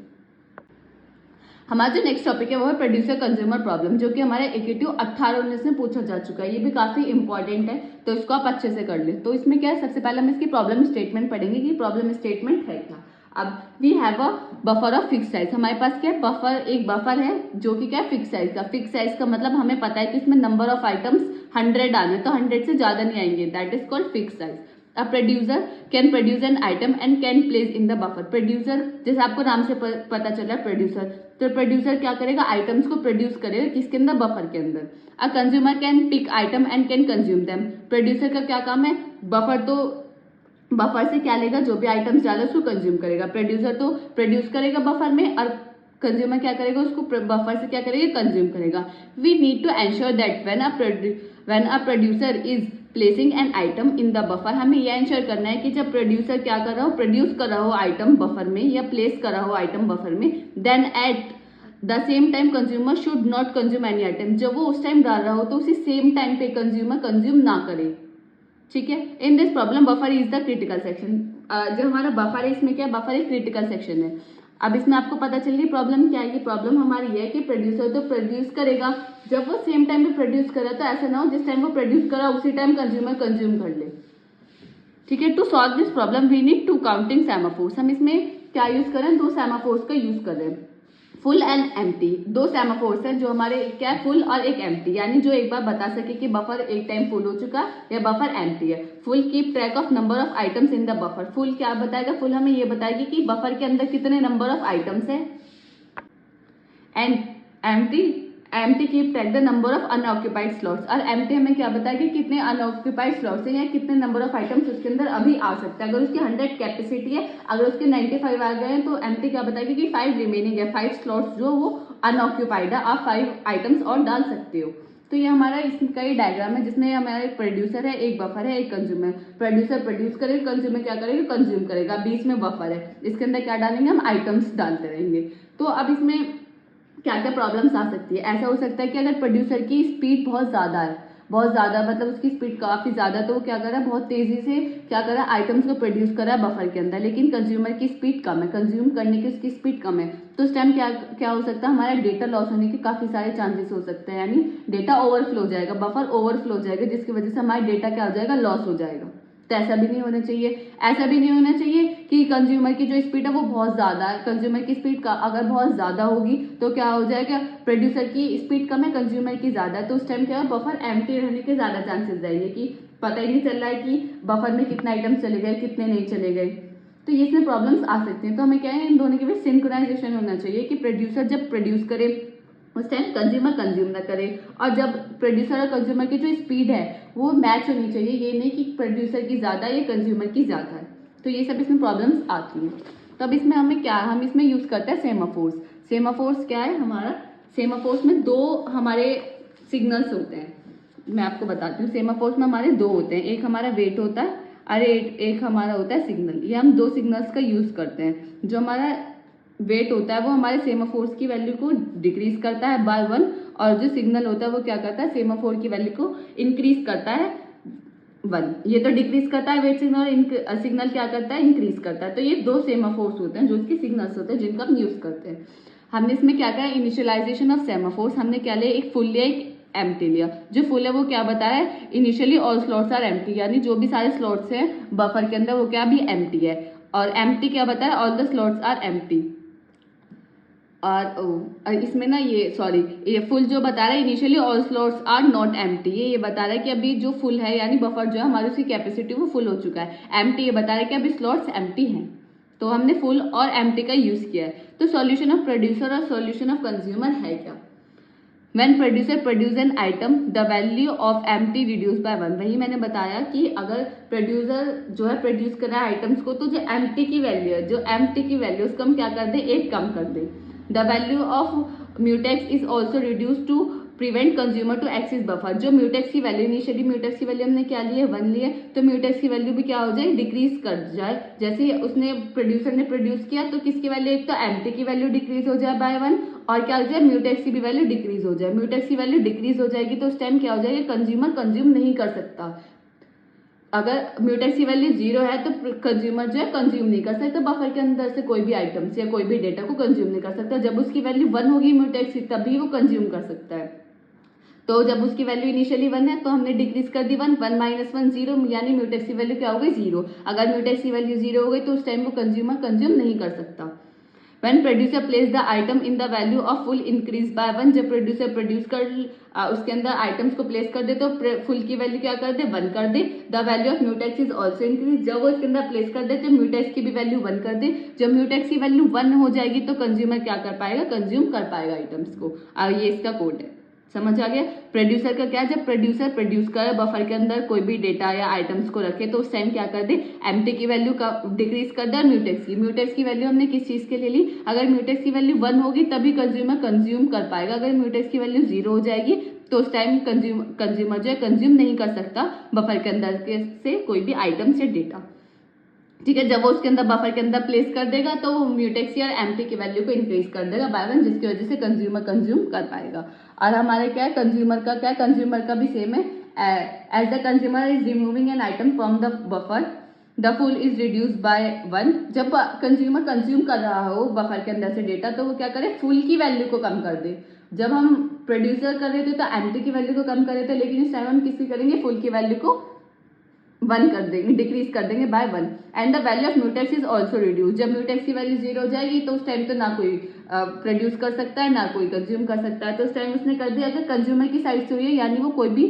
हमारा जो नेक्स्ट टॉपिक है वो है प्रोड्यूसर कंज्यूमर प्रॉब्लम, जो कि हमारे एकेटिव 18-19 में पूछा जा चुका है। ये भी काफी इंपॉर्टेंट है, तो इसको आप अच्छे से कर ले। तो इसमें क्या है, सबसे पहले हम इसकी प्रॉब्लम स्टेटमेंट पढ़ेंगे कि प्रॉब्लम स्टेटमेंट है क्या। अब we have a buffer of fix size, हमारे पास क्या है, बफर, एक बफर है जो कि क्या है, फिक्स साइज का। फिक्स साइज का मतलब हमें पता है कि इसमें नंबर ऑफ आइटम्स 100 आने, तो 100 से ज्यादा नहीं आएंगे, that is called fix size. A producer can produce an item and can place in the buffer. Producer, जैसे आपको नाम से पता चल रहा है प्रोड्यूसर, तो प्रोड्यूसर क्या करेगा, आइटम्स को प्रोड्यूस करेगा, किसके अंदर, बफर के अंदर। A consumer can pick item and can consume them. Producer का क्या काम है, बफर, तो बफर से क्या लेगा, जो भी आइटम्स डाले उसको कंज्यूम करेगा। प्रोड्यूसर तो प्रोड्यूस करेगा बफर में, और कंज्यूमर क्या करेगा, उसको बफर से क्या करेगा, कंज्यूम करेगा। We need to ensure that when a producer is placing an item in the buffer, हमें यह एंश्योर करना है कि जब प्रोड्यूसर क्या कर रहा हो, प्रोड्यूस कर रहा हो आइटम बफर में, या प्लेस कर रहा हो आइटम बफर में, then at the same time consumer should not consume any item, जब वो उस टाइम डाल रहा हो तो उसी सेम टाइम पे कंज्यूमर कंज्यूम ना करे। ठीक है, in this problem buffer is the critical section. जो हमारा बफर है, इसमें क्या, बफर एक क्रिटिकल सेक्शन है। अब इसमें आपको पता चल गई प्रॉब्लम क्या है। ये प्रॉब्लम हमारी है कि प्रोड्यूसर तो प्रोड्यूस करेगा, जब वो सेम टाइम पे प्रोड्यूस करे तो ऐसा ना हो जिस टाइम वो प्रोड्यूस करा उसी टाइम कंज्यूमर कंज्यूम कर ले। ठीक है, to solve this problem we need 2 counting semaphores. हम इसमें क्या यूज करें, 2 सेमाफोर्स का यूज कर रहे हैं, फुल एंड एम्प्टी। 2 सेमाफोर्स हैं जो हमारे क्या है, फुल और एक एम्प्टी, यानी जो एक बार बता सके कि बफर एक टाइम फुल हो चुका या बफर एम्प्टी है। Full keep track of number of items in the buffer. Full क्या बताएगा, फुल हमें ये बताएगी कि बफर के अंदर कितने नंबर ऑफ आइटम्स है। And empty keep track the number of unoccupied slots, और एम्प्टी हमें क्या बताएगी, कितने अनऑक्यूपाइड स्लॉट्स हैं या कितने नंबर ऑफ आइटम्स उसके अंदर अभी आ सकते हैं। अगर उसकी 100 कैपेसिटी है, अगर उसके 95 आ गए हैं, तो एम्प्टी क्या बताएगी कि 5 रिमेनिंग है, 5 स्लॉट्स जो वो अनऑक्यूपाइड है, आप 5 आइटम्स और डाल सकते हो। तो ये हमारा इसका ये डायग्राम है, जिसमें हमारा एक प्रोड्यूसर है, एक बफर है, एक कंज्यूमर। प्रोड्यूसर प्रोड्यूस करेगा, कंज्यूमर क्या करेगा, कंज्यूम करेगा, बीच में बफर है, इसके अंदर क्या डालेंगे, हम आइटम्स डालते रहेंगे। तो अब इसमें क्या क्या प्रॉब्लम्स आ सकती है, ऐसा हो सकता है कि अगर प्रोड्यूसर की स्पीड बहुत ज़्यादा है, बहुत ज़्यादा, मतलब उसकी स्पीड काफ़ी ज़्यादा, तो वो क्या कर रहा है, बहुत तेज़ी से क्या कर रहा है, आइटम्स को प्रोड्यूस कर रहा है बफर के अंदर, लेकिन कंज्यूमर की स्पीड कम है, कंज्यूम करने की उसकी स्पीड कम है। तो उस टाइम क्या हो सकता है, हमारा डेटा लॉस होने के काफ़ी सारे चांसेस हो सकते हैं, यानी डेटा ओवरफ्लो हो जाएगा, बफर ओवरफ्लो हो जाएगा, जिसकी वजह से हमारा डेटा क्या हो जाएगा, लॉस हो जाएगा। तो ऐसा भी नहीं होना चाहिए। ऐसा भी नहीं होना चाहिए कि कंज्यूमर की जो स्पीड है वो बहुत ज़्यादा है, कंज्यूमर की स्पीड का अगर बहुत ज़्यादा होगी तो क्या हो जाएगा, प्रोड्यूसर की स्पीड कम है, कंज्यूमर की ज़्यादा है, तो उस टाइम क्या है, बफर एम्प्टी रहने के ज़्यादा चांसेस रहेंगे कि पता ही नहीं चल रहा है कि बफर में कितने आइटम्स चले गए, कितने नहीं चले गए। तो ये इसमें प्रॉब्लम्स आ सकती हैं। तो हमें क्या है, इन दोनों के बीच सिंक्रोनाइजेशन होना चाहिए कि प्रोड्यूसर जब प्रोड्यूस करे उस टाइम कंज्यूमर कंज्यूम ना करे, और जब प्रोड्यूसर और कंज्यूमर की जो स्पीड है वो मैच होनी चाहिए, ये नहीं कि प्रोड्यूसर की ज़्यादा या कंज्यूमर की ज़्यादा है। तो ये सब इसमें प्रॉब्लम्स आती हैं। तो अब इसमें हम इसमें यूज़ करते हैं सेमाफोर्स। सेमाफोर्स क्या है हमारा, सेमाफोर्स में दो हमारे सिग्नल्स होते हैं, मैं आपको बताती हूँ। सेमाफोर्स में हमारे दो होते हैं, एक हमारा वेट होता है और एक हमारा होता है सिग्नल। ये हम दो सिग्नल्स का यूज़ करते हैं। जो हमारा वेट होता है वो हमारे सेमाफोर्स की वैल्यू को डिक्रीज करता है बाय 1, और जो सिग्नल होता है वो क्या करता है, सेमाफोर की वैल्यू को इंक्रीज करता है 1। ये तो डिक्रीज करता है वेट सिग्नल, सिग्नल क्या करता है, इंक्रीज करता है। तो ये दो सेमाफोर्स होते हैं जो इसके सिग्नल्स होते हैं जिनका हम यूज करते हैं। हमने इसमें क्या कहा, इनिशियलाइजेशन ऑफ सेमाफोर्स, हमने क्या लिया, एक फुल लिया, एक एम्प्टी लिया। जो फुल है वो क्या बता रहा है, initially all slots are empty, यानी जो भी सारे स्लॉट्स हैं बफर के अंदर वो क्या भी एम्प्टी है। और एम्प्टी क्या बता रहा है, all the slots are empty. और इसमें ना ये फुल जो बता रहा है, initially all slots are not empty, ये बता रहा है कि अभी जो फुल है यानी बफर जो है हमारी उसकी कैपेसिटी वो फुल हो चुका है। एम्प्टी ये बता रहा है कि अभी स्लॉट्स एम्प्टी हैं। तो हमने फुल और एम्प्टी का यूज किया है। तो सॉल्यूशन ऑफ प्रोड्यूसर और सॉल्यूशन ऑफ कंज्यूमर है क्या, When producer produce an item, the value of empty reduce by 1। वही मैंने बताया कि अगर प्रोड्यूसर जो है प्रोड्यूस कर रहा है आइटम्स को, तो जो एम्प्टी की वैल्यू है, जो एम्प्टी की वैल्यू उसको हम क्या कर दें, एक कम कर दें। The value of mutex is also reduce to prevent consumer to access buffer. जो म्यूटेक्स की वैल्यू, इनिशियली म्यूटेक्स की वैल्यू हमने क्या ली है, 1 ली है, तो म्यूटेक्स की वैल्यू भी क्या हो जाए, डिक्रीज कर जाए। जैसे उसने प्रोड्यूसर ने प्रोड्यूस किया तो किसकी वैल्यू, एक तो एम्प्टी की वैल्यू डिक्रीज हो जाए बाय 1, और क्या हो जाए, म्यूटेक्स की भी वैल्यू डिक्रीज हो जाए। म्यूटेक्स की वैल्यू डिक्रीज हो जाएगी तो उस टाइम क्या हो जाएगा, कंज्यूमर कंज्यूम नहीं कर सकता। अगर म्यूटेक्स की वैल्यू 0 है तो कंज्यूमर जो है कंज्यूम नहीं कर सकता बफर के अंदर से कोई भी आइटम्स या कोई भी डेटा को कंज्यूम नहीं कर सकता। जब उसकी वैल्यू 1 होगी म्यूटेक्स की, तभी वो कंज्यूम कर सकता है। तो जब उसकी वैल्यू इनिशियली 1 है तो हमने डिक्रीज कर दी 1 माइनस 1 0, यानी म्यूटेक्स की वैल्यू क्या हो गई, 0। अगर म्यूटेक्स की वैल्यू 0 हो गई तो उस टाइम वो कंज्यूमर कंज्यूम नहीं कर सकता। When producer place the item in the value of full increase by 1, जब प्रोड्यूसर प्रोड्यूस कर उसके अंदर आइटम्स को प्लेस कर दे तो फुल की वैल्यू क्या कर दे, 1 कर दे। The value of mutex is also increase, जब वो इसके अंदर प्लेस कर दे तो म्यूटेक्स की भी वैल्यू 1 कर दे। जब म्यूटेक्स की वैल्यू 1 हो जाएगी तो कंज्यूमर क्या कर पाएगा, कंज्यूम कर पाएगा आइटम्स को। ये इसका कोड है, समझ आ गया। प्रोड्यूसर का क्या, जब प्रोड्यूसर प्रोड्यूस कर बफर के अंदर कोई भी डेटा या आइटम्स को रखे तो उस टाइम क्या कर दे, एम्प्टी की वैल्यू का डिक्रीज कर दे। और म्यूटेक्स की वैल्यू हमने किस चीज के लिए ली, अगर म्यूटेक्स की वैल्यू 1 होगी तभी कंज्यूमर कंज्यूम कर पाएगा। अगर म्यूटेक्स की वैल्यू 0 हो जाएगी तो उस टाइम कंज्यूमर जो है कंज्यूम नहीं कर सकता बफर के अंदर से कोई भी आइटम्स या डेटा। ठीक है, जब वो उसके अंदर बफर के अंदर प्लेस कर देगा तो वो म्यूटेक्स या एम्प्टी की वैल्यू को इंक्रीज कर देगा बाय 1, जिसकी वजह से कंज्यूमर कंज्यूम कर पाएगा। और हमारे क्या है, कंज्यूमर का क्या है, कंज्यूमर का भी सेम है। As the consumer is removing an item from the buffer the full is reduce by 1। जब कंज्यूमर कंज्यूम कर रहा हो बफर के अंदर से डेटा तो वो क्या करे, फुल की वैल्यू को कम कर दे। जब हम प्रोड्यूसर कर रहे थे तो एम्प्टी की वैल्यू को कम कर रहे थे, लेकिन इस टाइम हम किसी करेंगे, फुल की वैल्यू को 1 कर देंगे, डिक्रीज कर देंगे by 1। And the value of mutex is also reduce, जब म्यूटेक्स की वैल्यू 0 हो जाएगी तो उस टाइम तो ना कोई प्रोड्यूस कर सकता है ना कोई कंज्यूम कर सकता है। तो उस टाइम उसने कर दिया, अगर कंज्यूमर की साइड से हुई है यानी वो कोई भी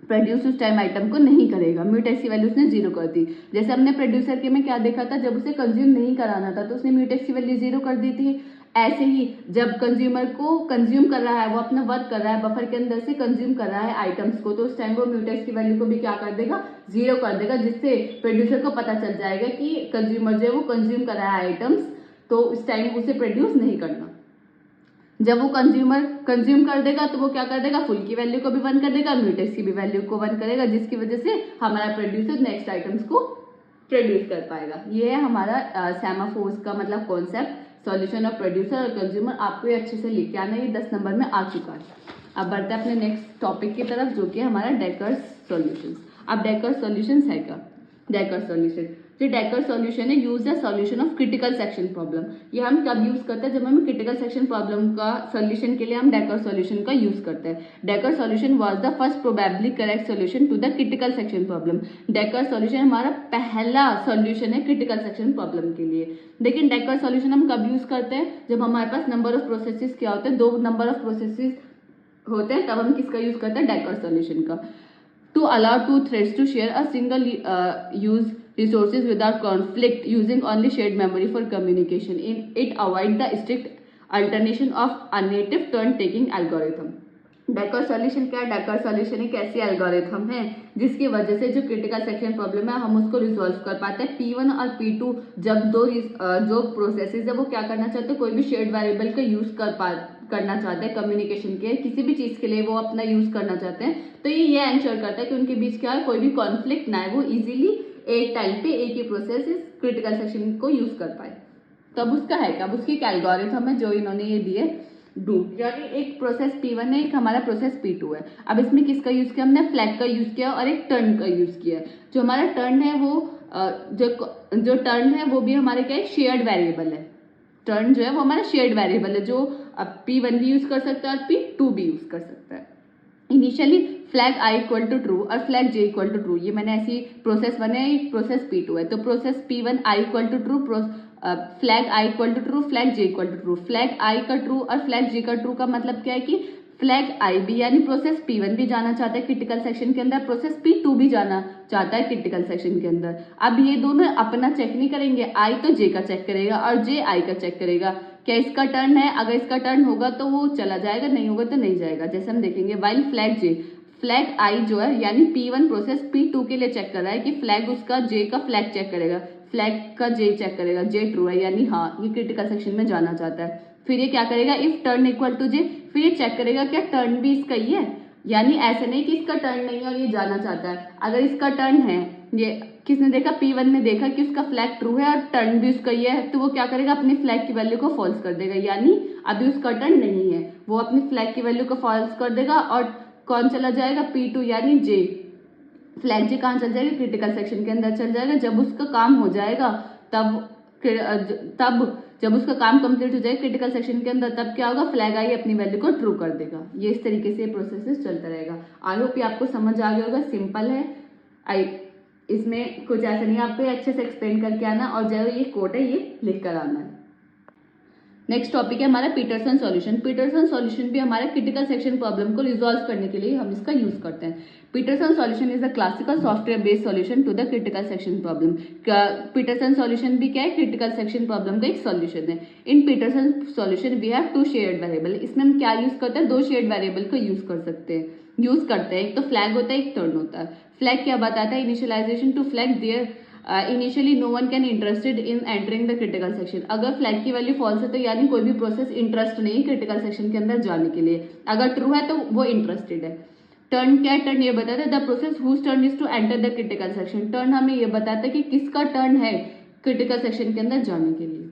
प्रोड्यूस उस टाइम आइटम को नहीं करेगा। म्यूटेक्स की वैल्यू उसने 0 कर दी। जैसे हमने प्रोड्यूसर के में क्या देखा था, जब उसे कंज्यूम नहीं कराना था तो उसने म्यूटेक्स की वैल्यू 0 कर दी थी। ऐसे ही जब कंज्यूमर को कंज्यूम कर रहा है, वो अपना वर्क कर रहा है बफर के अंदर से कंज्यूम कर रहा है आइटम्स को, तो उस टाइम वो म्यूटेक्स की वैल्यू को भी क्या कर देगा, 0 कर देगा, जिससे प्रोड्यूसर को पता चल जाएगा कि कंज्यूमर जो है वो कंज्यूम कर रहा है आइटम्स, तो उस टाइम उसे प्रोड्यूस नहीं करना। जब वो कंज्यूमर कंज्यूम कर देगा तो वो क्या कर देगा, फुल की वैल्यू को भी 1 कर देगा, म्यूटेक्स की भी वैल्यू को 1 करेगा, जिसकी वजह से हमारा प्रोड्यूसर नेक्स्ट आइटम्स को प्रोड्यूस कर पाएगा। ये है हमारा सेमाफोर्स का मतलब कॉन्सेप्ट, सॉल्यूशन ऑफ प्रोड्यूसर और कंज्यूमर। आपको ये अच्छे से लिख के आना, ये 10 नंबर में आ चुका है। अब बढ़ते हैं अपने नेक्स्ट टॉपिक की तरफ, जो कि हमारा डेकर्स सॉल्यूशंस। अब डेकर्स सॉल्यूशंस है क्या? डेकर्स सॉल्यूशन, जो डेकर्स सॉल्यूशन है, use the solution of critical section problem. ये हम कब यूज करते हैं? जब हम क्रिटिकल सेक्शन प्रॉब्लम का सॉल्यूशन के लिए हम डेकर्स सॉल्यूशन का यूज करते हैं। Dekker's solution was the first probably correct solution to the critical section problem. Dekker's solution हमारा पहला सॉल्यूशन है क्रिटिकल सेक्शन प्रॉब्लम के लिए। लेकिन डेकर्स सॉल्यूशन हम कब यूज करते हैं? जब हमारे पास नंबर ऑफ प्रोसेसेस क्या होते हैं, 2 नंबर ऑफ प्रोसेसेस होते हैं, तब हम किसका यूज करते हैं? डेकर्स सॉल्यूशन का। To allow 2 threads to share a single use resources without conflict using only shared memory for communication. It avoid the strict alternation of a native turn taking algorithm. Decker solution क्या है? Decker solution एक ऐसी algorithm है जिसकी वजह से जो critical section problem है हम उसको रिजॉल्व कर पाते हैं। P1 और P2 जब जो प्रोसेसेस है वो क्या करना चाहते हैं? कोई भी शेयर्ड वेरिएबल का यूज करना चाहते हैं कम्युनिकेशन के, किसी भी चीज के लिए वो अपना यूज करना चाहते हैं, तो ये एंश्योर करता है कि उनके बीच क्या है, कोई भी कॉन्फ्लिक्ट ना है, वो इजीली एक टाइम पे एक ही प्रोसेस इस क्रिटिकल सेक्शन को यूज कर पाए। तब उसका है क्या? अब उसकी एल्गोरिथम है जो इन्होंने ये दिए डू, यानी एक प्रोसेस P1 है, एक हमारा प्रोसेस P2 है। अब इसमें किसका यूज किया? हमने फ्लैग का यूज किया और एक टर्न का यूज किया। जो हमारा टर्न है वो जो टर्न है वो भी हमारे क्या है? शेयर्ड वेरिएबल है। टर्न जो है वो हमारा शेयर्ड वेरिएबल है, जो अब P1 भी यूज कर सकता है और P2 भी यूज कर सकता है। Initially flag I equal to true और flag J equal to true, ये मैंने ऐसी प्रोसेस बनाई, प्रोसेस P2 है, तो process P1 I equal to true, flag I equal to true, flag J equal to true. Flag I का true और flag J का ट्रू का मतलब क्या है कि फ्लैग I भी यानी प्रोसेस P1 भी जाना चाहता है क्रिटिकल सेक्शन के अंदर, प्रोसेस P2 भी जाना चाहता है क्रिटिकल सेक्शन के अंदर। अब ये दोनों अपना चेक नहीं करेंगे, I तो J का चेक करेगा और J I का चेक करेगा। क्या इसका टर्न है? अगर इसका टर्न होगा तो वो चला जाएगा, नहीं होगा तो नहीं जाएगा, जैसे हम देखेंगे। While flag J, flag I जो है यानी P1 प्रोसेस P2 के लिए चेक कर रहा है कि फ्लैग उसका J का फ्लैग चेक करेगा, फ्लैग का J चेक करेगा, J ट्रू है यानी हाँ ये क्रिटिकल सेक्शन में जाना चाहता है। फिर ये क्या करेगा? If turn equal to J, फिर ये चेक करेगा क्या टर्न भी इसका ही है, यानी ऐसे नहीं कि इसका टर्न नहीं है और ये जाना चाहता है। अगर इसका टर्न है, ये किसने देखा? P1 ने देखा कि उसका फ्लैग ट्रू है और टर्न भी उसका ही है, तो वो क्या करेगा? अपनी फ्लैग की वैल्यू को फॉल्स कर देगा, यानी अभी उसका टर्न नहीं है, वो अपनी फ्लैग की वैल्यू को फॉल्स कर देगा और कौन चला जाएगा? P2 यानी J, फ्लैग J कहाँ चल जाएगा? क्रिटिकल सेक्शन के अंदर चल जाएगा। जब उसका काम हो जाएगा तब जब उसका काम कंप्लीट हो जाएगा क्रिटिकल सेक्शन के अंदर, तब क्या होगा? फ्लैग I अपनी वैल्यू को ट्रू कर देगा। ये इस तरीके से प्रोसेस चलता रहेगा। आई होप ये आपको समझ आ गया होगा, सिंपल है, इसमें कुछ ऐसा नहीं, आपको अच्छे से एक्सप्लेन करके आना और जो ये कोड है ये लिख कर आना है। नेक्स्ट टॉपिक है हमारा पीटरसन सॉल्यूशन। पीटरसन सॉल्यूशन भी हमारे क्रिटिकल सेक्शन प्रॉब्लम को रिजॉल्व करने के लिए हम इसका यूज करते हैं। Peterson solution is the classical software based solution to the critical section problem. Peterson solution भी क्या है? क्रिटिकल सेक्शन प्रॉब्लम का एक सॉल्यूशन है। In Peterson solution we have 2 shared variable. इसमें हम क्या यूज करते हैं? 2 शेयर्ड वेरिएबल को यूज करते हैं। एक तो फ्लैग होता है, एक टर्न होता है। फ्लैग क्या बताता है? Initialization to flag there initially no one can interested in entering the critical section. अगर फ्लैग की वैल्यू फॉल्स है तो यानी कोई भी प्रोसेस इंटरेस्ट नहीं क्रिटिकल सेक्शन के अंदर जाने के लिए, अगर ट्रू है तो वो इंटरेस्टेड है। टर्न क्या है? टर्न ये बताता है the process whose turn is to enter the critical section. Turn हमें ये बताता है कि किसका टर्न है क्रिटिकल सेक्शन के अंदर जाने के लिए।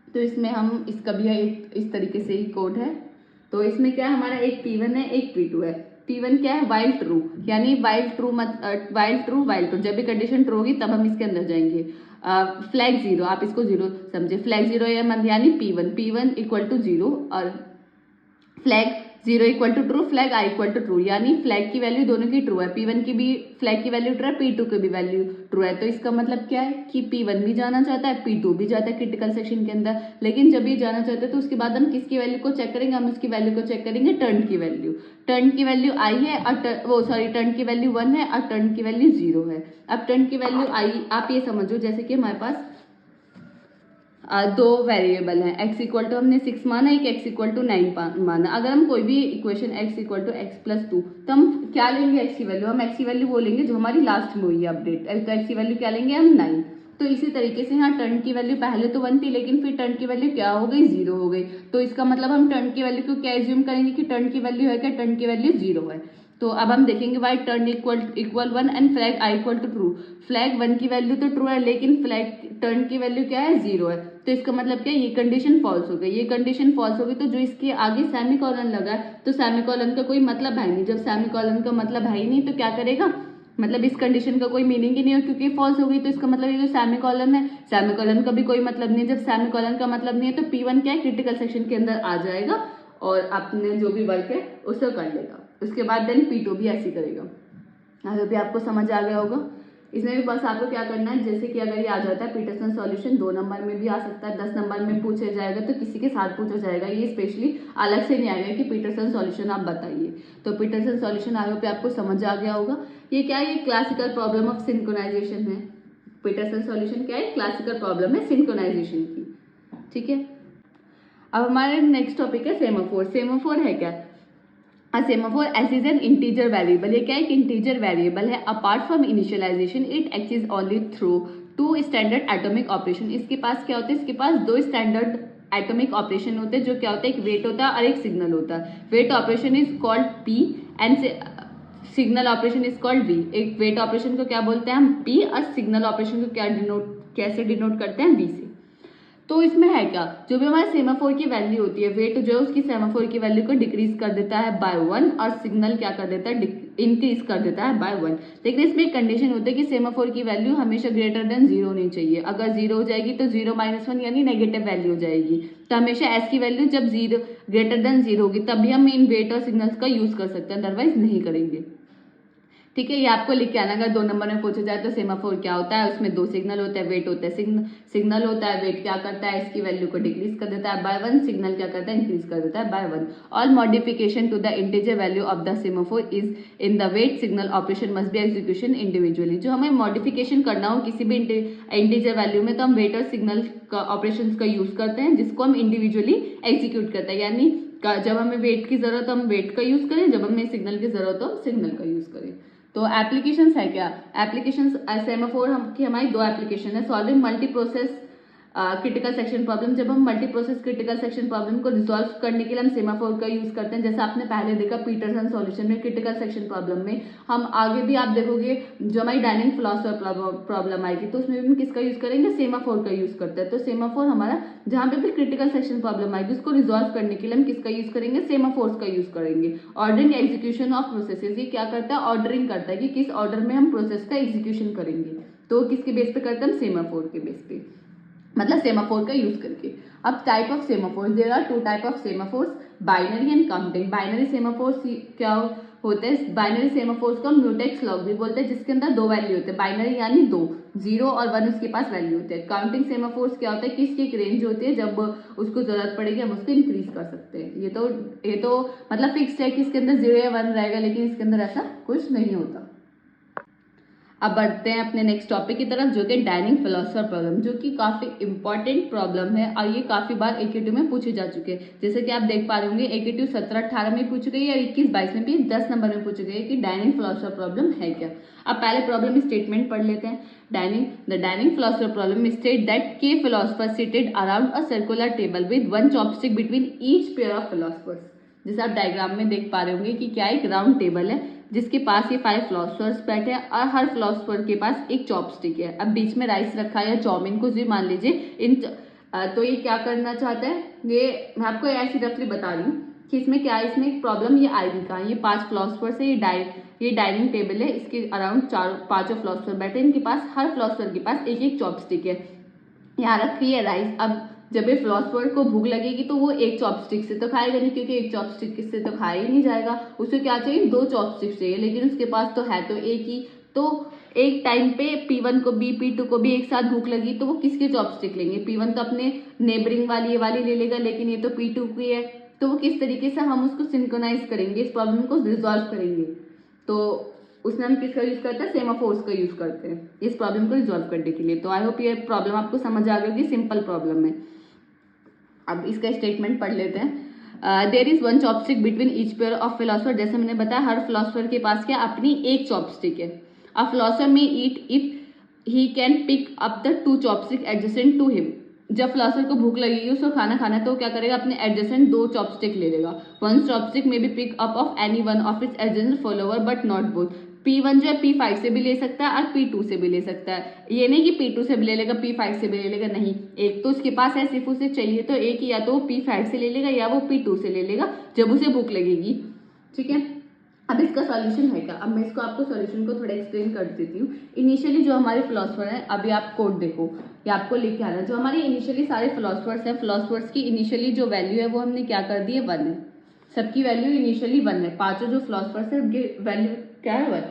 तो इसमें हम इसका भी एक इस तरीके से ही कोड है। तो इसमें क्या है? हमारा एक P1 है, एक P2 है। P1 क्या है? वाइल ट्रू, यानी वाइल ट्रू जब भी कंडीशन ट्रू होगी तब हम इसके अंदर जाएंगे। फ्लैग 0, आप इसको 0 समझे, फ्लैग 0 यानी P1 इक्वल टू 0 और flag 0 equal to true, flag I equal to true, यानी फ्लैग की वैल्यू दोनों की ट्रू है। P1 की भी फ्लैग की वैल्यू ट्रू है, P2 की भी वैल्यू ट्रू है। तो इसका मतलब क्या है कि P1 भी जाना चाहता है, P2 भी जाता है क्रिटिकल सेक्शन के अंदर। लेकिन जब ये जाना चाहते हैं तो उसके बाद हम किसकी वैल्यू को चेक करेंगे? हम उसकी वैल्यू को चेक करेंगे टर्न की वैल्यू। टर्न की वैल्यू I है और टर्न की वैल्यू 1 है और टर्न की वैल्यू 0 है। अब टर्न की वैल्यू I आप ये समझो जैसे कि हमारे पास 2 वेरिएबल हैं, x इक्वल टू हमने 6 माना, एक x इक्वल टू 9 माना। अगर हम कोई भी equation x equal to x plus 2, तो हम क्या लेंगे? x की वैल्यू, हम x की वैल्यू वो लेंगे जो हमारी लास्ट में हुई है अपडेट, तो x की वैल्यू क्या लेंगे हम? 9। तो इसी तरीके से यहाँ टर्न की वैल्यू पहले तो 1 थी, लेकिन फिर टर्न की वैल्यू क्या हो गई? 0 हो गई। तो इसका मतलब हम टर्न की वैल्यू को क्या एज्यूम करेंगे कि टर्न की वैल्यू है क्या? टर्न की वैल्यू 0 है। तो अब हम देखेंगे why turn equal 1 and flag I equal to true. Flag 1 की वैल्यू तो ट्रू है, लेकिन फ्लैग टर्न की वैल्यू क्या है, 0 है। तो इसका मतलब क्या है, ये कंडीशन फॉल्स हो गई। ये कंडीशन फॉल्स हो गई तो जो इसके आगे सेमीकोलन लगा है तो सेमीकोलन का कोई मतलब है नहीं। जब सेमीकोलन का मतलब है ही नहीं तो क्या करेगा, मतलब इस कंडीशन का कोई मीनिंग ही नहीं हो, क्योंकि फॉल्स हो गई। तो इसका मतलब ये जो सेमीकोलन है, सेमीकोलन का भी कोई मतलब नहीं है। जब सेमीकोलन का मतलब नहीं है तो P1 क्या है, क्रिटिकल सेक्शन के अंदर आ जाएगा और अपने जो भी वर्क है उसे कर लेगा। उसके बाद देन P2 भी ऐसे करेगा। अगर भी आपको समझ आ गया होगा। इसमें भी बस आपको क्या करना है, जैसे कि अगर ये आ जाता है पीटरसन सॉल्यूशन 2 नंबर में भी आ सकता है, 10 नंबर में पूछा जाएगा तो किसी के साथ पूछा जाएगा। ये स्पेशली अलग से नहीं आएगा कि पीटरसन सॉल्यूशन आप बताइए। तो पीटरसन सॉल्यूशन आगे पे आपको समझ आ गया होगा। ये क्या है, ये क्लासिकल प्रॉब्लम ऑफ सिंक्रोनाइजेशन है। पीटरसन सॉल्यूशन क्या है, क्लासिकल प्रॉब्लम है सिंक्रोनाइजेशन की। ठीक है, अब हमारे नेक्स्ट टॉपिक है सेमाफोर। सेमाफोर है क्या, semaphore act is an integer variable. ये क्या है, एक इंटीजर वेरिएबल है। Apart from initialization it act only through 2 standard atomic operation. इसके पास क्या होता है, इसके पास 2 स्टैंडर्ड एटॉमिक ऑपरेशन होते हैं। जो क्या होता है, एक वेट होता है और एक सिग्नल होता है। Wait operation is called P and signal operation is called V। एक वेट ऑपरेशन को क्या बोलते हैं हम, P, और सिग्नल ऑपरेशन को क्या कैसे डिनोट करते हैं, V से। तो इसमें है क्या, जो भी हमारे सेमाफोर की वैल्यू होती है, वेट जो है उसकी सेमाफोर की वैल्यू को डिक्रीज कर देता है बाय 1 और सिग्नल क्या कर देता है, इंक्रीज कर देता है बाय 1। लेकिन इसमें एक कंडीशन होती है कि सेमाफोर की वैल्यू हमेशा ग्रेटर देन 0 होनी चाहिए। अगर 0 हो जाएगी तो 0 - 1 यानी नेगेटिव वैल्यू हो जाएगी। तो हमेशा एस की वैल्यू जब 0 ग्रेटर देन 0 होगी तभी हम इन वेट और सिग्नल्स का यूज कर सकते हैं, अदरवाइज नहीं करेंगे। ठीक है, ये आपको लिख के आना। अगर 2 नंबर में पूछा जाए तो सेमाफोर क्या होता है, उसमें 2 सिग्नल होते हैं, वेट होता है, सिग्नल होता है, वेट क्या करता है, इसकी वैल्यू को डिक्रीज कर देता है बाय 1, सिग्नल क्या करता है, इंक्रीज कर देता है by 1। All modification to the integer value of the semaphore is in the wait signal operation must be execution individually. जो हमें मॉडिफिकेशन करना हो किसी भी इंटीजर वैल्यू में तो हम वेट और सिग्नल का ऑपरेशन का यूज करते हैं, जिसको हम इंडिविजुअली एग्जीक्यूट करते हैं। यानी जब हमें वेट की जरूरत हो हम वेट का यूज करें, जब हमें सिग्नल की जरूरत हो हम सिग्नल का यूज करें। तो एप्लीकेशंस है क्या, एप्लीकेशंस सेमाफोर की हमारी 2 एप्लीकेशन है। Solving multi process critical section problem. जब हम multi process critical section problem को रिजॉल्व करने के लिए हम सेमाफोर का यूज करते हैं। जैसा आपने पहले देखा पीटरसन सॉल्यूशन में क्रिटिकल सेक्शन प्रॉब्लम में, हम आगे भी आप देखोगे जो हमारी डायनेमिक फिलॉसफर प्रॉब्लम आएगी तो उसमें भी हम किसका यूज करेंगे, सेमाफोर का यूज करते हैं। तो सेमाफोर हमारा जहां पे भी क्रिटिकल सेक्शन प्रॉब्लम आएगी उसको रिजॉल्व करने के लिए हम किसका यूज करेंगे, सेमाफोर्स का यूज करेंगे। ऑर्डरिंग एग्जीक्यूशन ऑफ प्रोसेसेस, ये क्या करता है, ऑर्डरिंग करता है कि किस ऑर्डर में हम प्रोसेस का एग्जीक्यूशन करेंगे। तो किसके बेस पे करते हैं हम, सेमाफोर के बेस पे, मतलब सेमाफोर का यूज करके। अब type of semaphores, there are 2 type of semaphores, binary and counting. Binary semaphores क्या होते हैं, बाइनरी सेमाफोर्स को म्यूटेक्स लॉग भी बोलते हैं, जिसके अंदर 2 वैल्यू होते हैं। बाइनरी यानी 2, 0 और 1 उसके पास वैल्यू होते हैं। काउंटिंग सेमाफोर्स क्या होता है कि इसकी एक रेंज होती है, जब उसको जरूरत पड़ेगी हम उसको इंक्रीज कर सकते हैं। ये तो मतलब फिक्स्ड है कि इसके अंदर 0 या 1 रहेगा, लेकिन इसके अंदर ऐसा कुछ नहीं होता। अब बढ़ते हैं अपने नेक्स्ट टॉपिक की तरफ, जो कि डायनेमिक फिलॉसफर प्रॉब्लम, जो कि काफी इंपॉर्टेंट प्रॉब्लम है और ये काफी बार AQ2 में पूछे जा चुके हैं। जैसे कि आप देख पा रहे होंगे AQ2 17-18 में पूछ गई है और 21-22 में भी 10 नंबर में पूछे गए कि डायनेमिक फिलॉसफर प्रॉब्लम है क्या। अब पहले प्रॉब्लम स्टेटमेंट पढ़ लेते हैं। The dynamic philosopher problem state that k philosopher seated around a circular table with 1 chopstick between each pair of philosophers. जैसे आप डायग्राम में देख पा रहे होंगे कि क्या एक राउंड टेबल है जिसके पास ये 5 फिलोसफर्स बैठे हैं और हर फिलोसफर के पास एक चॉपस्टिक है। अब बीच में राइस रखा है या चाउमीन कुछ भी मान लीजिए, तो ये क्या करना चाहते हैं, ये मैं आपको ऐसी रफली बता रही हूँ कि इसमें क्या है, इसमें एक प्रॉब्लम ये आएगी कहाँ, ये 5 फिलोसफर्स है, ये डाइनिंग टेबल है, इसके अराउंड 4-5 फिलोसफर बैठे हैं, इनके पास हर फिलोसफर के पास एक एक चॉपस्टिक है। यहाँ रखी है राइस। अब जब ये फिलोसफर को भूख लगेगी तो वो एक चॉपस्टिक से तो खाएगा नहीं, क्योंकि एक चॉपस्टिक से तो खाया ही नहीं जाएगा, उसे क्या चाहिए, 2 चॉपस्टिक चाहिए, लेकिन उसके पास तो है तो एक ही। तो एक टाइम पे P1 को भी P2 को भी एक साथ भूख लगी तो वो किसके चॉपस्टिक लेंगे, P1 तो अपने नेबरिंग वाली ये वाली ले लेगा, लेकिन ये तो P2 की है। तो वो किस तरीके से हम उसको सिंक्रोनाइज करेंगे, इस प्रॉब्लम को रिजॉल्व करेंगे, तो उसमें हम किसका यूज करते हैं, सेमाफोर्स का यूज करते हैं इस प्रॉब्लम को रिजॉल्व करने के लिए। तो आई होप ये प्रॉब्लम आपको समझ आ गई होगी, सिंपल प्रॉब्लम है। अब इसका स्टेटमेंट पढ़ लेते हैं। There is 1 chopstick between each pair of philosopher. जैसे मैंने बताया हर फिलोसफर के पास क्या अपनी एक चॉपस्टिक है। A philosopher may eat if he can pick up the 2 chopstick adjacent to him. जब फिलोसोफर को भूख लगेगी, उसको खाना खाना है, तो क्या करेगा, अपने एडजेसेंट 2 चॉपस्टिक ले लेगा। One chopstick may be pick up of any one of its adjacent follower but not both. P1 जो है P5 से भी ले सकता है और P2 से भी ले सकता है। ये नहीं कि P2 से भी ले लेगा P5 से भी ले लेगा, नहीं, एक तो उसके पास है, सिर्फ उसे चाहिए तो एक ही, या तो वो P5 से ले लेगा या वो P2 से ले लेगा जब उसे भूख लगेगी। ठीक है, अब इसका सॉल्यूशन है क्या, अब मैं इसको आपको सॉल्यूशन को थोड़ा एक्सप्लेन कर देती हूँ। इनिशियली जो हमारे फिलोसफर हैं, अभी आप कोड देखो, ये आपको लिख के आना, जो हमारे इनिशियली सारे फिलोसफर्स हैं, फिलोसफर्स की इनिशियली जो वैल्यू है वो हमने क्या कर दी है, 1 है। सबकी वैल्यू इनिशियली 1 है, पांचों जो फिलोसफर्स है उनकी वैल्यू क्या है, 1।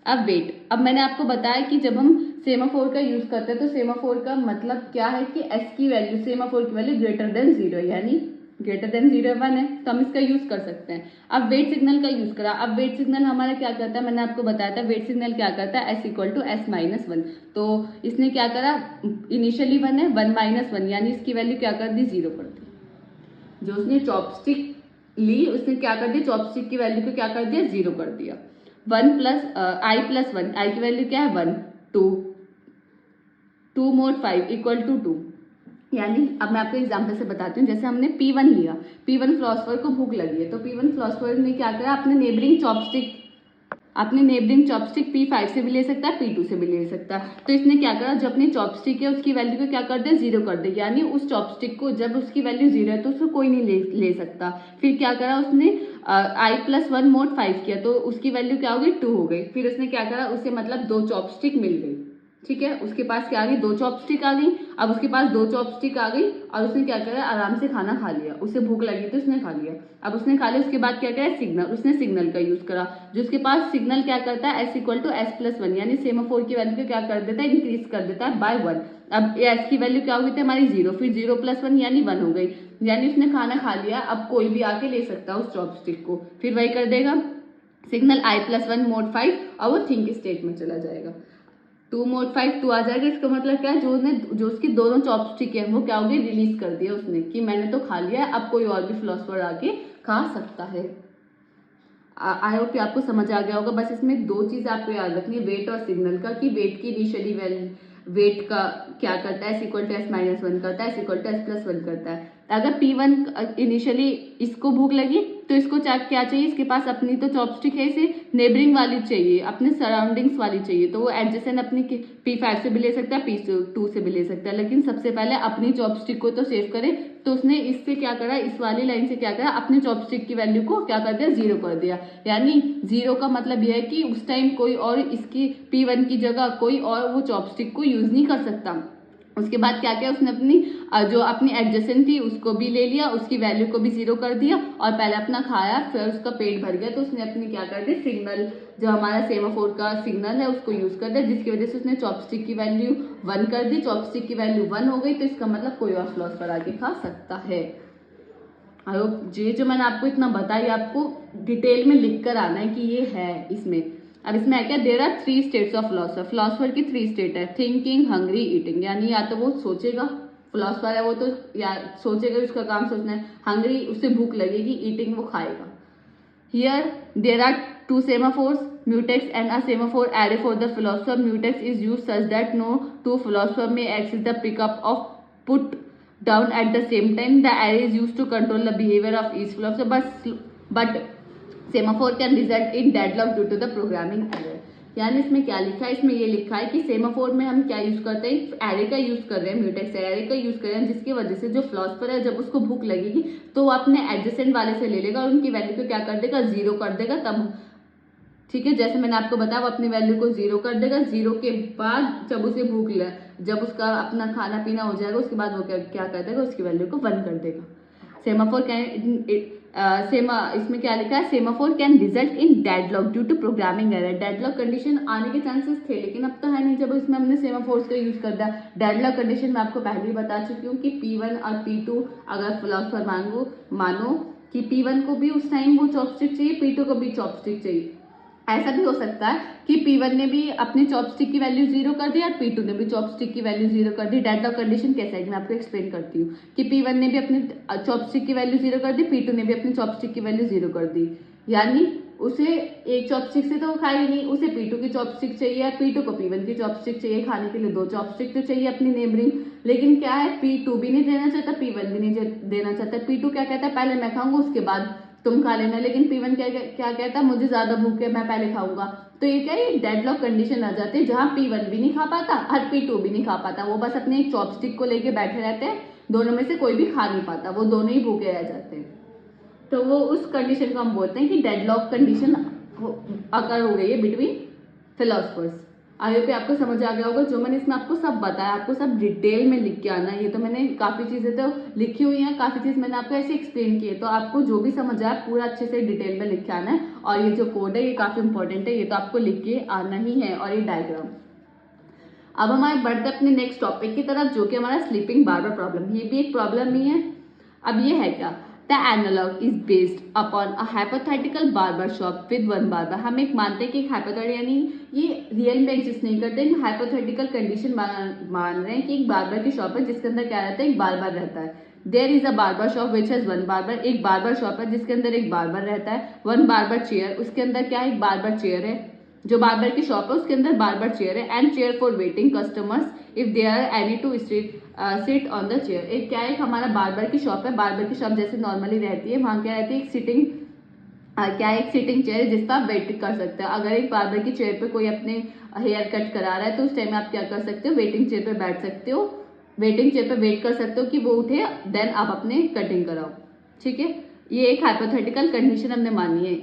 अब वेट, अब मैंने आपको बताया कि जब हम सेमाफोर का यूज करते हैं तो सेमाफोर का मतलब क्या है कि एस की वैल्यू, सेमाफोर की वैल्यू ग्रेटर देन 0, यानी ग्रेटर देन 0 1 है, तो हम इसका यूज कर सकते हैं। अब वेट सिग्नल का यूज करा, अब वेट सिग्नल हमारा क्या करता है, मैंने आपको बताया था वेट सिग्नल क्या करता है, S equal to S minus 1। तो इसने क्या करा, इनिशियली 1 है, 1 माइनस 1 यानी इसकी वैल्यू क्या कर दी, 0 कर दी। जो उसने चॉपस्टिक ली उसने क्या कर दिया, चॉपस्टिक की वैल्यू को क्या कर दिया, 0 कर दिया। 1 प्लस आई प्लस 1, आई की वैल्यू क्या है, 1, 2 मोड 5 इक्वल टू 2। यानी अब मैं आपको एग्जांपल से बताती हूँ, जैसे हमने P1 लिया, P1 फिलोसफर को भूख लगी है, तो P1 फिलोसफर ने क्या करा, अपने नेबरिंग चॉपस्टिक P5 से भी ले सकता है, P2 से भी ले सकता है। तो इसने क्या करा, जो अपनी चॉपस्टिक है उसकी वैल्यू को क्या कर दे, 0 कर दे, यानी उस चॉपस्टिक को जब उसकी वैल्यू 0 है तो उसको कोई नहीं ले सकता। फिर क्या करा उसने, आई प्लस 1 मोड 5 किया, तो उसकी वैल्यू क्या हो गई, 2 हो गई। फिर उसने क्या करा, उसे मतलब 2 चॉपस्टिक मिल गई। ठीक है, उसके पास क्या आ गई, 2 चॉपस्टिक आ गई। अब उसके पास 2 चॉपस्टिक आ गई और उसने क्या करा, आराम से खाना खा लिया, उसे भूख लगी तो उसने खा लिया। अब उसने खा लिया, उसके बाद क्या करा, सिग्नल, उसने सिग्नल का यूज करा, जो उसके पास सिग्नल क्या करता है, S equal to S plus 1, यानी सेमाफोर की वैल्यू को क्या कर देता है, इंक्रीज कर देता है बाय 1। अब एस की वैल्यू क्या हो गई थी हमारी, 0, फिर 0 प्लस 1 यानी 1 हो गई, यानी उसने खाना खा लिया। अब कोई भी आके ले सकता है उस चॉपस्टिक को, फिर वही कर देगा, सिग्नल आई प्लस 1 मोड 5 और वो थिंक स्टेट में चला जाएगा। 2 मोड 5 2 आ जाएगा। इसका मतलब क्या है, जो उसकी दोनों चॉपस्टिक है वो क्या हो गई, रिलीज कर दिया उसने कि मैंने तो खा लिया है, अब कोई और भी फिलोसफर आके खा सकता है। आई होप आपको समझ आ गया होगा। बस इसमें 2 चीज आपको याद रखनी है, वेट और सिग्नल का, कि वेट की इनिशियली वैल्यू, वेट का क्या करता है, S equal to S minus 1 करता है, S equal to S plus 1 करता है। अगर P1 इनिशियली इसको भूख लगी तो इसको क्या चाहिए, इसके पास अपनी तो चॉपस्टिक है, इसे नेबरिंग वाली चाहिए, अपने सराउंडिंग्स वाली चाहिए, तो वो एडजेसेंट अपनी P5 से भी ले सकता है, P2 से भी ले सकता है, लेकिन सबसे पहले अपनी चॉपस्टिक को तो सेव करे। तो उसने इससे क्या करा, इस वाली लाइन से क्या करा, अपने चॉपस्टिक की वैल्यू को क्या कर दिया, 0 कर दिया। यानी 0 का मतलब यह है कि उस टाइम कोई और इसकी P1 की जगह कोई और वो चॉपस्टिक को यूज नहीं कर सकता। उसके बाद क्या किया उसने, अपनी जो अपनी एडजेसेंट थी उसको भी ले लिया, उसकी वैल्यू को भी 0 कर दिया और पहले अपना खाया, फिर उसका पेट भर गया, तो उसने अपनी क्या कर दी, सिग्नल, जो हमारा सेमाफोर का सिग्नल है उसको यूज कर दिया, जिसकी वजह से उसने चॉपस्टिक की वैल्यू 1 कर दी। चॉपस्टिक की वैल्यू 1 हो गई, तो इसका मतलब कोई और फिलोसफर आके खा सकता है। आई होप ये जो मैंने आपको इतना बताया आपको डिटेल में लिख कर आना है कि ये है इसमें। अब इसमें है क्या, there are 3 states of philosopher, philosopher की 3 स्टेट है, थिंकिंग, हंग्री, ईटिंग। यानी या तो वो सोचेगा, फिलोसफर है वो तो या सोचेगा, उसका काम सोचना है, हंग्री उससे भूख लगेगी, ईटिंग वो खाएगा। Here there are 2 semaphores, mutex and a semaphore array for the philosopher. Mutex is used such that no 2 philosopher may access the pickup of put down at the same time. The array is used to control the behavior of each philosopher, but semaphore can result in deadlock due to the programming error. यानी इसमें क्या लिखा है, इसमें ये लिखा है कि सेमाफोर में हम क्या यूज करते हैं, एरे का यूज कर रहे हैं, म्यूटेक्स एरे का यूज कर रहे हैं, जिसकी वजह से जो फिलोसफर है जब उसको भूख लगेगी तो वो अपने एडजेसेंट वाले से ले लेगा और उनकी वैल्यू को क्या कर देगा, 0 कर देगा। तब ठीक है, जैसे मैंने आपको बताया वो अपनी वैल्यू को 0 कर देगा। 0 के बाद जब उसे भूख लगे, जब उसका अपना खाना पीना हो जाएगा उसके बाद वो क्या कर देगा, उसकी वैल्यू को 1 कर देगा। सेमाफोर इसमें क्या लिखा है, semaphore can result in deadlock due to programming error. Deadlock condition आने के चांसेस थे, लेकिन अब तो है नहीं, जब इसमें हमने सेमाफोर्स का यूज कर दिया। डेडलॉक कंडीशन मैं आपको पहले ही बता चुकी हूँ कि P1 और P2 अगर फिलोसफर मानो कि P1 को भी उस टाइम वो चॉपस्टिक चाहिए, P2 को भी चॉपस्टिक चाहिए। ऐसा भी हो सकता है कि P1 ने भी अपनी चॉपस्टिक की वैल्यू 0 कर दी और P2 ने भी चॉपस्टिक की वैल्यू 0 कर दी। डेडलॉक कंडीशन कैसा है मैं आपको एक्सप्लेन करती हूँ कि P1 ने भी अपनी चॉपस्टिक की वैल्यू 0 कर दी, P2 ने भी अपनी चॉपस्टिक की वैल्यू 0 कर दी, यानी उसे एक चॉपस्टिक से तो वो खाएगी नहीं, उसे P2 की चॉपस्टिक चाहिए, P2 को P1 की चॉपस्टिक चाहिए, खाने के लिए 2 चॉपस्टिक तो चाहिए अपनी नेबरिंग। लेकिन क्या है, P2 भी नहीं देना चाहता, P1 भी नहीं देना चाहता। P2 क्या कहता है, पहले मैं खाऊंगा उसके बाद तुम खा लेना। लेकिन P1 क्या कहता है, मुझे ज्यादा भूख है, मैं पहले खाऊंगा। तो ये क्या है, डेडलॉक कंडीशन आ जाती है जहाँ P1 भी नहीं खा पाता और P2 भी नहीं खा पाता। वो बस अपने एक चॉपस्टिक को लेके बैठे रहते हैं, दोनों में से कोई भी खा नहीं पाता, वो दोनों ही भूखे रह जाते हैं। तो वो उस कंडीशन को हम बोलते हैं कि डेडलॉक कंडीशन अकर हो गई है बिटवीन फिलोसफर्स। आई होप आपको समझ आ गया होगा। जो मैंने इसमें आपको सब बताया, आपको सब डिटेल में लिख के आना है। ये तो मैंने काफ़ी चीज़ें तो लिखी हुई हैं, काफ़ी चीज़ मैंने आपको ऐसे एक्सप्लेन की है, तो आपको जो भी समझ आया पूरा अच्छे से डिटेल में लिख के आना है। और ये जो कोड है ये काफ़ी इंपॉर्टेंट है, ये तो आपको लिख के आना ही है। और ये डायग्राम, अब हमारे बढ़ते अपने नेक्स्ट टॉपिक की तरफ, जो कि हमारा स्लीपिंग बार्बर प्रॉब्लम। ये भी एक प्रॉब्लम ही है। अब ये है क्या, the analog is based upon a hypothetical barber shop with 1 barber. हम एक मानते हैं कि हाइपोथेटिकल यानी ये रियल में एग्जिस्ट नहीं करते, हाइपोथेटिकल कंडीशन मान रहे हैं कि एक बार्बर की शॉप है जिसके अंदर क्या रहता है, एक बार्बर रहता है। There is a barber shop which has 1 barber. एक बार्बर शॉप है जिसके अंदर एक बार्बर रहता है। 1 बार्बर चेयर, उसके अंदर क्या है, एक बार्बर चेयर है। जो बार्बर की शॉप है उसके अंदर बार्बर चेयर है। And chair for waiting customers if they are any to sit on the chair. एक क्या है, हमारा बार्बर की शॉप है। बार्बर की शॉप जैसे नॉर्मली रहती है, वहाँ क्या रहती है, एक सिटिंग क्या है, एक सिटिंग चेयर जिस पर आप वेट कर सकते हो। अगर एक बार्बर की चेयर पे कोई अपने हेयर कट करा रहा है तो उस टाइम आप क्या कर सकते हो, वेटिंग चेयर पे बैठ सकते हो, वेटिंग चेयर पे वेट कर सकते हो कि वो उठे, देन आप अपने कटिंग कराओ। ठीक है, ये एक हाइपोथेटिकल कंडीशन हमने मानी है।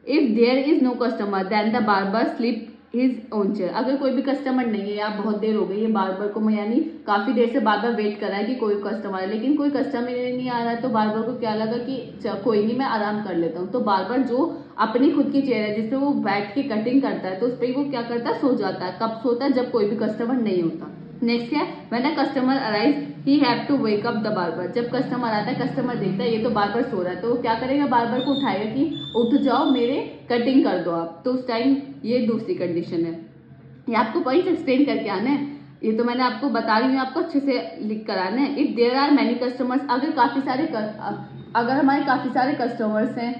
If there is no customer then the barber sleep his own chair. अगर कोई भी कस्टमर नहीं है, या बहुत देर हो गई है बार्बर को, यानी काफी देर से बार्बर वेट कर रहा है कि कोई कस्टमर है, लेकिन कोई कस्टमर नहीं आ रहा है, तो बार्बर को क्या लगा कि कोई नहीं, मैं आराम कर लेता हूँ। तो बार्बर जो अपनी खुद की चेयर है जिसपे वो बैठ के कटिंग करता है, तो उस पर वो क्या करता है, सो जाता है। कब सोता है, जब कोई भी कस्टमर नहीं होता। नेक्स्ट क्या है, when a customer arise he have to wake up the barber. जब कस्टमर आता है, कस्टमर देखता है ये तो बार्बर सो रहा है, तो वो क्या करेगा, बार्बर को उठाएगा कि उठ जाओ, मेरे कटिंग कर दो आप। तो उस टाइम ये दूसरी कंडीशन है। ये आपको पॉइंट एक्सप्लेन करके आना है, ये तो मैंने आपको बता रही हूँ, आपको अच्छे से लिख कर आना है। If there are many customers, अगर हमारे काफी सारे कस्टमर्स हैं,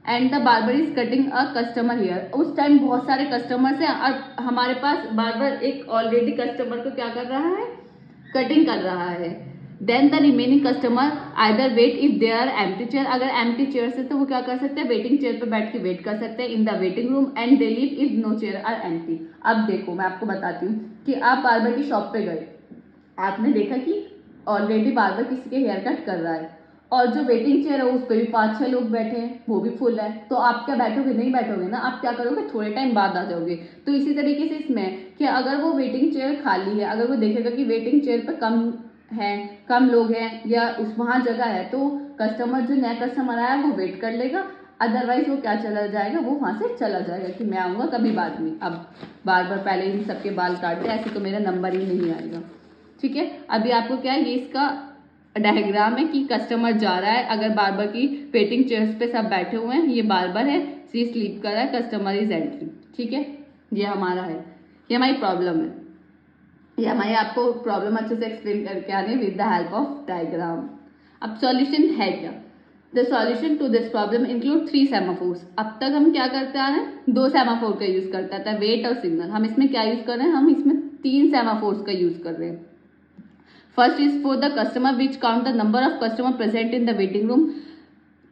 and the barber is cutting a customer here. उस टाइम बहुत सारे कस्टमर्स हैं और हमारे पास बार्बर एक ऑलरेडी कस्टमर को क्या कर रहा है, कटिंग कर रहा है। Then the remaining customer either wait if there are empty chair. अगर एम्प्टी चेयर है तो वो क्या कर सकते हैं, वेटिंग चेयर पे बैठ के वेट कर सकते हैं in the waiting room, and they leave if no chair are empty. अब देखो मैं आपको बताती हूँ कि आप बार्बर की शॉप पे गए, आपने देखा कि ऑलरेडी बार्बर किसी के हेयर कट कर रहा है, और जो वेटिंग चेयर है उस पर भी 5-6 लोग बैठे हैं, वो भी फुल है। तो आप क्या बैठोगे, नहीं बैठोगे ना, आप क्या करोगे, थोड़े टाइम बाद आ जाओगे। तो इसी तरीके से इसमें कि अगर वो वेटिंग चेयर खाली है, अगर वो देखेगा कि वेटिंग चेयर पर कम लोग हैं या उस वहाँ जगह है, तो कस्टमर जो नया कस्टमर आया वो वेट कर लेगा। अदरवाइज वो क्या चला जाएगा, वो वहाँ से चला जाएगा कि मैं आऊँगा कभी बाद में। अब बार पहले इन सबके बाल काट दे, ऐसे तो मेरा नंबर ही नहीं आएगा। ठीक है, अभी आपको क्या है, ये इसका डायग्राम है कि कस्टमर जा रहा है, अगर बार्बर की वेटिंग चेयर्स पे सब बैठे हुए हैं, ये बार्बर है, सी स्लीप कर रहा है, कस्टमर इज एंट्री। ठीक है, ये हमारा है, ये हमारी प्रॉब्लम है, ये हमारी आपको प्रॉब्लम अच्छे से एक्सप्लेन करके आने with the help of diagram. अब सॉल्यूशन है क्या, the solution to this problem include 3 semaphores. अब तक हम क्या करते आ रहे हैं, 2 सेमाफोर का यूज करता था, वेट और सिग्नल। हम इसमें क्या यूज कर रहे हैं, हम इसमें 3 सेमाफोर्स का यूज कर रहे हैं। First is for the customer which count the number of customer present in the waiting room.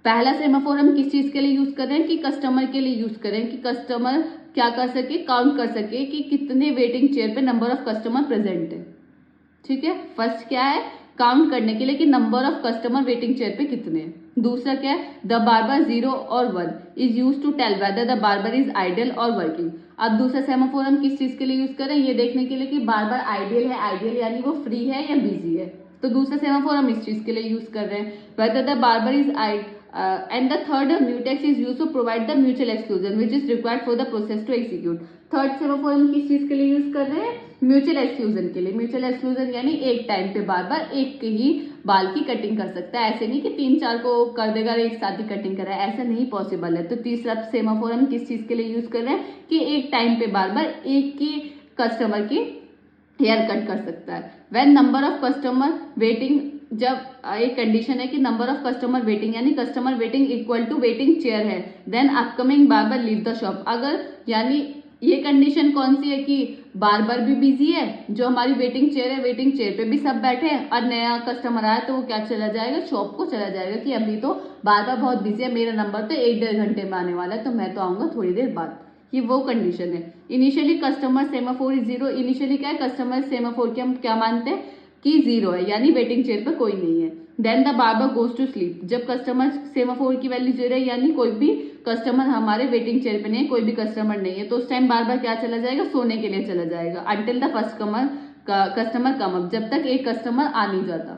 पहला सेमाफोर हम किस चीज के लिए यूज कर रहे हैं, कि कस्टमर के लिए यूज करें, कि कस्टमर क्या कर सके, काउंट कर सके कि कितने वेटिंग चेयर पे नंबर ऑफ कस्टमर प्रेजेंट है। ठीक है, फर्स्ट क्या है, काउंट करने के लिए कि number of customer waiting chair पे कितने हैं। दूसरा क्या है, द बार्बर 0 और 1 is use to tell whether the barber is ideal और वर्किंग। अब दूसरा सेमाफोर हम किस चीज के लिए यूज करें, ये देखने के लिए कि बार्बर आइडियल है, आइडियल यानी वो फ्री है या बिजी है। तो दूसरा सेमाफोर हम इस चीज के लिए यूज कर रहे हैं, weather the barber is and the third mutex is used to provide the mutual exclusion which is required for the process to execute। Third semaphore हम किस चीज के लिए यूज कर रहे हैं, म्यूचुअल एक्सक्लूजन के लिए। म्यूचुअल एक्सक्लूजन यानी एक टाइम पे बार एक ही बाल की कटिंग कर सकता है, ऐसे नहीं कि 3-4 को कर देगा और एक साथ ही कटिंग कर रहा है, ऐसा नहीं पॉसिबल है। तो तीसरा सेमाफोर हम किस चीज के लिए यूज कर रहे हैं, कि एक टाइम पे बार एक ही कस्टमर की हेयर कट कर सकता है। When number of customer waiting जब एक कंडीशन है कि नंबर ऑफ कस्टमर वेटिंग यानी customer waiting equal to waiting chair है, then upcoming barber leave the shop. अगर यानी ये कंडीशन कौन सी है कि बार्बर भी बिजी है, जो हमारी वेटिंग चेयर है वेटिंग चेयर पे भी सब बैठे हैं, और नया कस्टमर आया तो वो क्या चला जाएगा, शॉप को चला जाएगा कि अभी तो बार्बर बहुत बिजी है, मेरा नंबर तो 1-1.5 घंटे में आने वाला है, तो मैं तो आऊंगा थोड़ी देर बाद। ये वो कंडीशन है। Initially customer semaphore is zero. Initially क्या है, कस्टमर सेमाफोर के हम क्या मानते हैं कि जीरो है, यानी वेटिंग चेयर पर कोई नहीं है। Then the barber goes to sleep. जब कस्टमर सेमाफोर की वैल्यू जीरो है यानी कोई भी कस्टमर हमारे वेटिंग चेयर पे नहीं है, कोई भी कस्टमर नहीं है, तो उस टाइम बार्बर क्या चला जाएगा, सोने के लिए चला जाएगा। Until the first customer come up, जब तक एक कस्टमर आ नहीं जाता।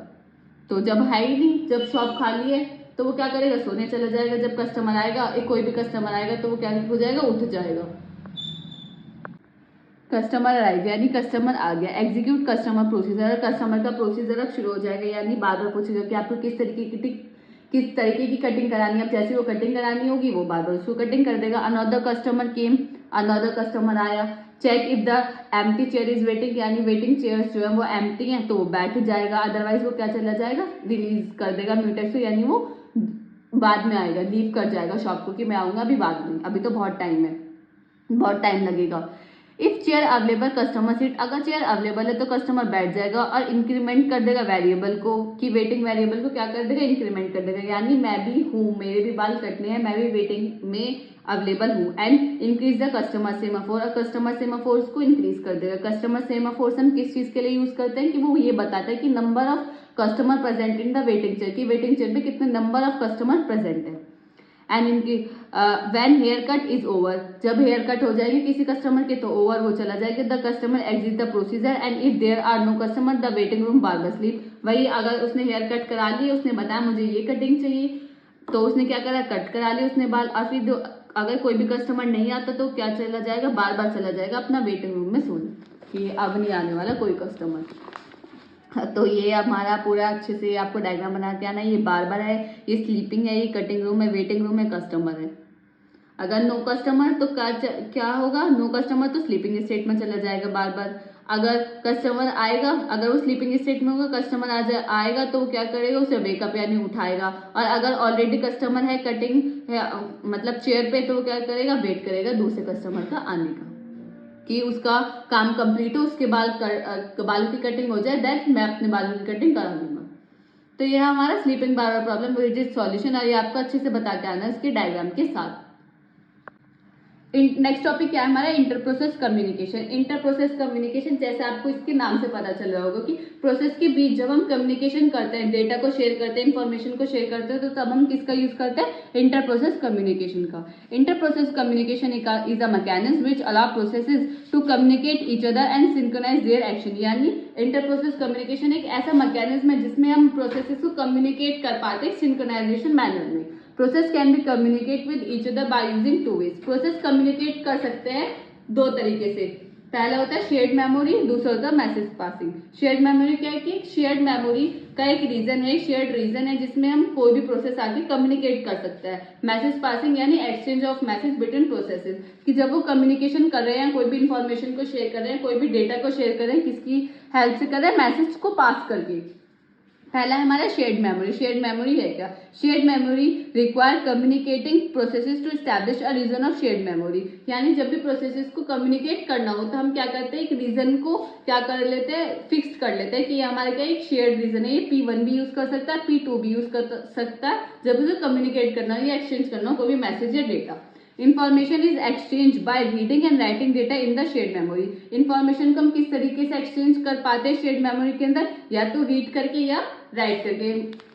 तो जब है ही नहीं, जब शॉप खाली है तो वो क्या करेगा, सोने चला जाएगा। जब कस्टमर आएगा, एक कोई भी कस्टमर आएगा तो वो क्या हो जाएगा, उठ जाएगा। कस्टमर अराइव यानी कस्टमर आ गया। एग्जीक्यूट कस्टमर प्रोसीजर, कस्टमर का प्रोसीजर अब शुरू हो जाएगा, यानी बार बार पूछेगा कि आपको किस तरीके की कटिंग करानी है। अब जैसे वो कटिंग करानी होगी वो बार बार उसको कटिंग कर देगा। Another customer came, another customer आया। Check if the empty chair is waiting, यानी वेटिंग चेयर्स जो है वो एम्प्टी हैं तो वो बैठ जाएगा, अदरवाइज वो क्या चला जाएगा, रिलीज कर देगा म्यूटेक्स, यानी वो बाद में आएगा, लीव कर जाएगा शॉप को कि मैं आऊंगा अभी बाद में, अभी तो बहुत टाइम है, बहुत टाइम लगेगा। If chair available customer seat, अगर चेयर अवेलेबल है तो कस्टमर बैठ जाएगा और इंक्रीमेंट कर देगा वेरिएबल को, कि वेटिंग वेरिएबल को क्या कर देगा, इंक्रीमेंट कर देगा। यानी मैं भी हूँ, मेरे भी बाल कटने हैं, मैं भी वेटिंग में अवेलेबल हूँ। And increase the customer semaphore, और कस्टमर सेमाफोर्स को इंक्रीज कर देगा। कस्टमर सेमाफोर्स हम किस चीज के लिए यूज करते हैं कि वो ये बताता है कि number of customer present in the waiting chair, की वेटिंग चेयर पे कितने नंबर ऑफ कस्टमर प्रेजेंट है। एंड इनकी when hair cut is over, जब हेयर कट हो जाएगी किसी कस्टमर के तो ओवर वो चला जाएगा। The customer exit the procedure and if there are no customer the waiting room barber sleep. वही अगर उसने हेयर कट करा लिया, उसने बताया मुझे ये कटिंग चाहिए, तो उसने क्या करा, कट करा लिया उसने बाल, और फिर अगर कोई भी कस्टमर नहीं आता तो क्या चला जाएगा, बार बार चला जाएगा अपना वेटिंग रूम में सोने, कि अब नहीं आने वाला कोई कस्टमर। तो ये हमारा पूरा अच्छे से आपको डायग्राम बना के आना है। ये बार्बर है, ये स्लीपिंग है, ये कटिंग रूम है, वेटिंग रूम है, कस्टमर है। अगर नो कस्टमर तो क्या होगा, नो कस्टमर तो स्लीपिंग स्टेट में चला जाएगा बार बार। अगर कस्टमर आएगा, अगर वो स्लीपिंग स्टेट में होगा, कस्टमर आएगा तो वो क्या करेगा, उसे वेकअप यानी उठाएगा। और अगर ऑलरेडी कस्टमर है कटिंग मतलब चेयर पे, तो वो क्या करेगा, वेट करेगा दूसरे कस्टमर का आने का, कि उसका काम कंप्लीट हो, उसके बालों की कटिंग हो जाए, देन मैं अपने बालों की कटिंग करा दूंगा। तो ये हमारा sleeping barber problem with solution, और ये आपको अच्छे से बता के आना है इसके डायग्राम के साथ। नेक्स्ट टॉपिक क्या है हमारा, इंटरप्रोसेस कम्युनिकेशन। इंटरप्रोसेस कम्युनिकेशन, जैसे आपको इसके नाम से पता चल रहा होगा कि प्रोसेस के बीच जब हम कम्युनिकेशन करते हैं, डेटा को शेयर करते हैं, इंफॉर्मेशन को शेयर करते हैं, तो तब हम किसका यूज करते हैं, इंटरप्रोसेस कम्युनिकेशन का। Interprocess communication is a mechanism which allow processes to communicate each other and synchronize their action. यानी इंटरप्रोसेस कम्युनिकेशन एक ऐसा मैकेनिज्म है जिसमें हम प्रोसेसेस को कम्युनिकेट कर पाते हैं सिंक्रोनाइजेशन मैनर में। Process can be communicate with each other by using two ways. Process communicate कर सकते हैं दो तरीके से। पहला होता है शेयर्ड मेमोरी, दूसरा होता है मैसेज पासिंग। शेयर्ड मेमोरी क्या है कि शेयर्ड मेमोरी का एक रीजन है, शेयर्ड रीजन है जिसमें हम कोई भी प्रोसेस आके कम्युनिकेट कर सकता है। मैसेज पासिंग यानी exchange of message between processes, कि जब वो कम्युनिकेशन कर रहे हैं, कोई भी इंफॉर्मेशन को शेयर कर रहे हैं, कोई भी डेटा को शेयर कर रहे हैं, किसकी हेल्प से कर रहे हैं, मैसेज को पास करके। पहला है हमारा शेयर्ड मेमोरी। शेयर्ड मेमोरी है क्या, shared memory require communicating processes to establish a region of shared memory. यानी जब भी प्रोसेसेस को कम्युनिकेट करना हो तो हम क्या करते हैं, एक रीजन को क्या कर लेते हैं, फिक्स कर लेते हैं कि ये हमारे क्या एक शेयर्ड रीजन है, ये P1 भी यूज कर सकता है, P2 भी यूज कर सकता है, जब उसे कम्युनिकेट करना हो या एक्सचेंज करना हो कोई भी मैसेज या data. Information is exchange by reading and writing data in the shared memory. Information को हम किस तरीके से एक्सचेंज कर पाते हैं शेयर्ड मेमोरी के अंदर, या तो रीड करके या राइट करके।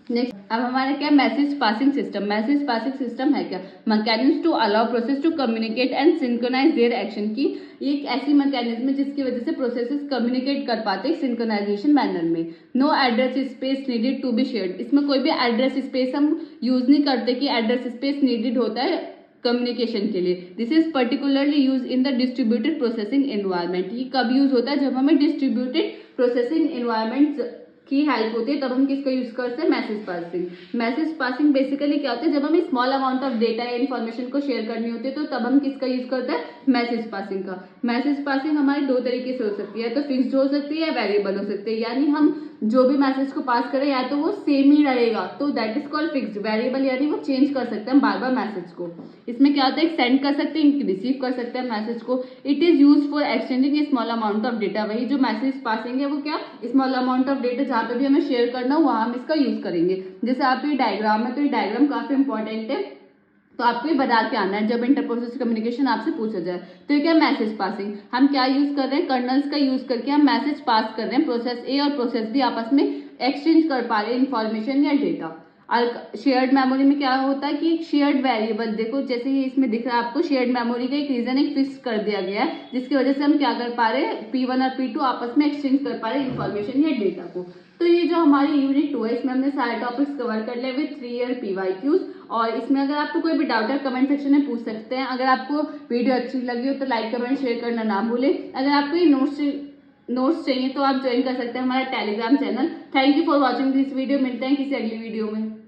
नेक्स्ट अब हमारा क्या, message passing system. Message passing system है क्या, mechanism to allow process to communicate and synchronize their action. की एक ऐसी मैकेनिज्म है जिसकी वजह से प्रोसेसेस कम्युनिकेट कर पाते हैं सिंक्रोनाइजेशन मैनर में। No address space needed to be shared. इसमें कोई भी एड्रेस स्पेस हम यूज नहीं करते कि एड्रेस स्पेस नीडेड होता है कम्युनिकेशन के लिए। This is particularly use in the distributed processing environment. ये कब यूज होता है, जब हमें डिस्ट्रीब्यूटेड प्रोसेसिंग एनवायरनमेंट की हेल्प होती है, तब हम किसका यूज करते हैं, message passing. Message passing basically क्या होता है, जब हमें स्मॉल अमाउंट ऑफ डेटा या इन्फॉर्मेशन को शेयर करनी होती है तो तब हम किसका यूज करते हैं, मैसेज पासिंग का। मैसेज पासिंग हमारे दो तरीके से हो सकती है, तो फिक्स्ड हो सकती है या वेरिएबल हो सकती है, यानी हम जो भी मैसेज को पास करें या तो वो सेम ही रहेगा तो that is called fixed. Variable यानी वो चेंज कर सकते हैं बार बार मैसेज को। इसमें क्या होता है, सेंड कर सकते हैं, रिसीव कर सकते हैं मैसेज को। It is use for exchanging A small amount of data. वही जो मैसेज पासिंग है वो क्या, स्मॉल अमाउंट ऑफ डेटा जहाँ पे भी हमें शेयर करना हो वहां हम इसका यूज करेंगे। जैसे आप ये डायग्राम है, तो ये डायग्राम काफी इंपॉर्टेंट है, तो आपको ये बता के आना है जब इंटरप्रोसेस कम्युनिकेशन आपसे पूछा जाए। तो ये क्या, मैसेज पासिंग। हम क्या यूज कर रहे हैं, कर्नल्स का यूज करके हम मैसेज पास कर रहे हैं। प्रोसेस ए और प्रोसेस बी आपस में एक्सचेंज कर पा रहे हैं इंफॉर्मेशन या डेटा। और शेयर्ड मेमोरी में क्या होता है कि एक शेयर्ड वेरिएबल, देखो जैसे ये इसमें दिख रहा है आपको, शेयर्ड मेमोरी का एक रीजन एक फिक्स कर दिया गया है, जिसकी वजह से हम क्या कर पा रहे हैं, P1 और P2 आपस में एक्सचेंज कर पा रहे हैं इंफॉर्मेशन या डेटा को। तो ये जो हमारी यूनिट 2 है, इसमें हमने सारे टॉपिक्स कवर कर लिए विद 3 ईयर PYQs। और इसमें अगर आपको कोई भी डाउट है कमेंट सेक्शन में पूछ सकते हैं। अगर आपको वीडियो अच्छी लगी हो तो लाइक कमेंट शेयर करना ना भूलें। अगर आपको ये नोट्स चाहिए तो आप ज्वाइन कर सकते हैं हमारा Telegram channel. Thank you for watching this video. मिलते हैं किसी अगली वीडियो में।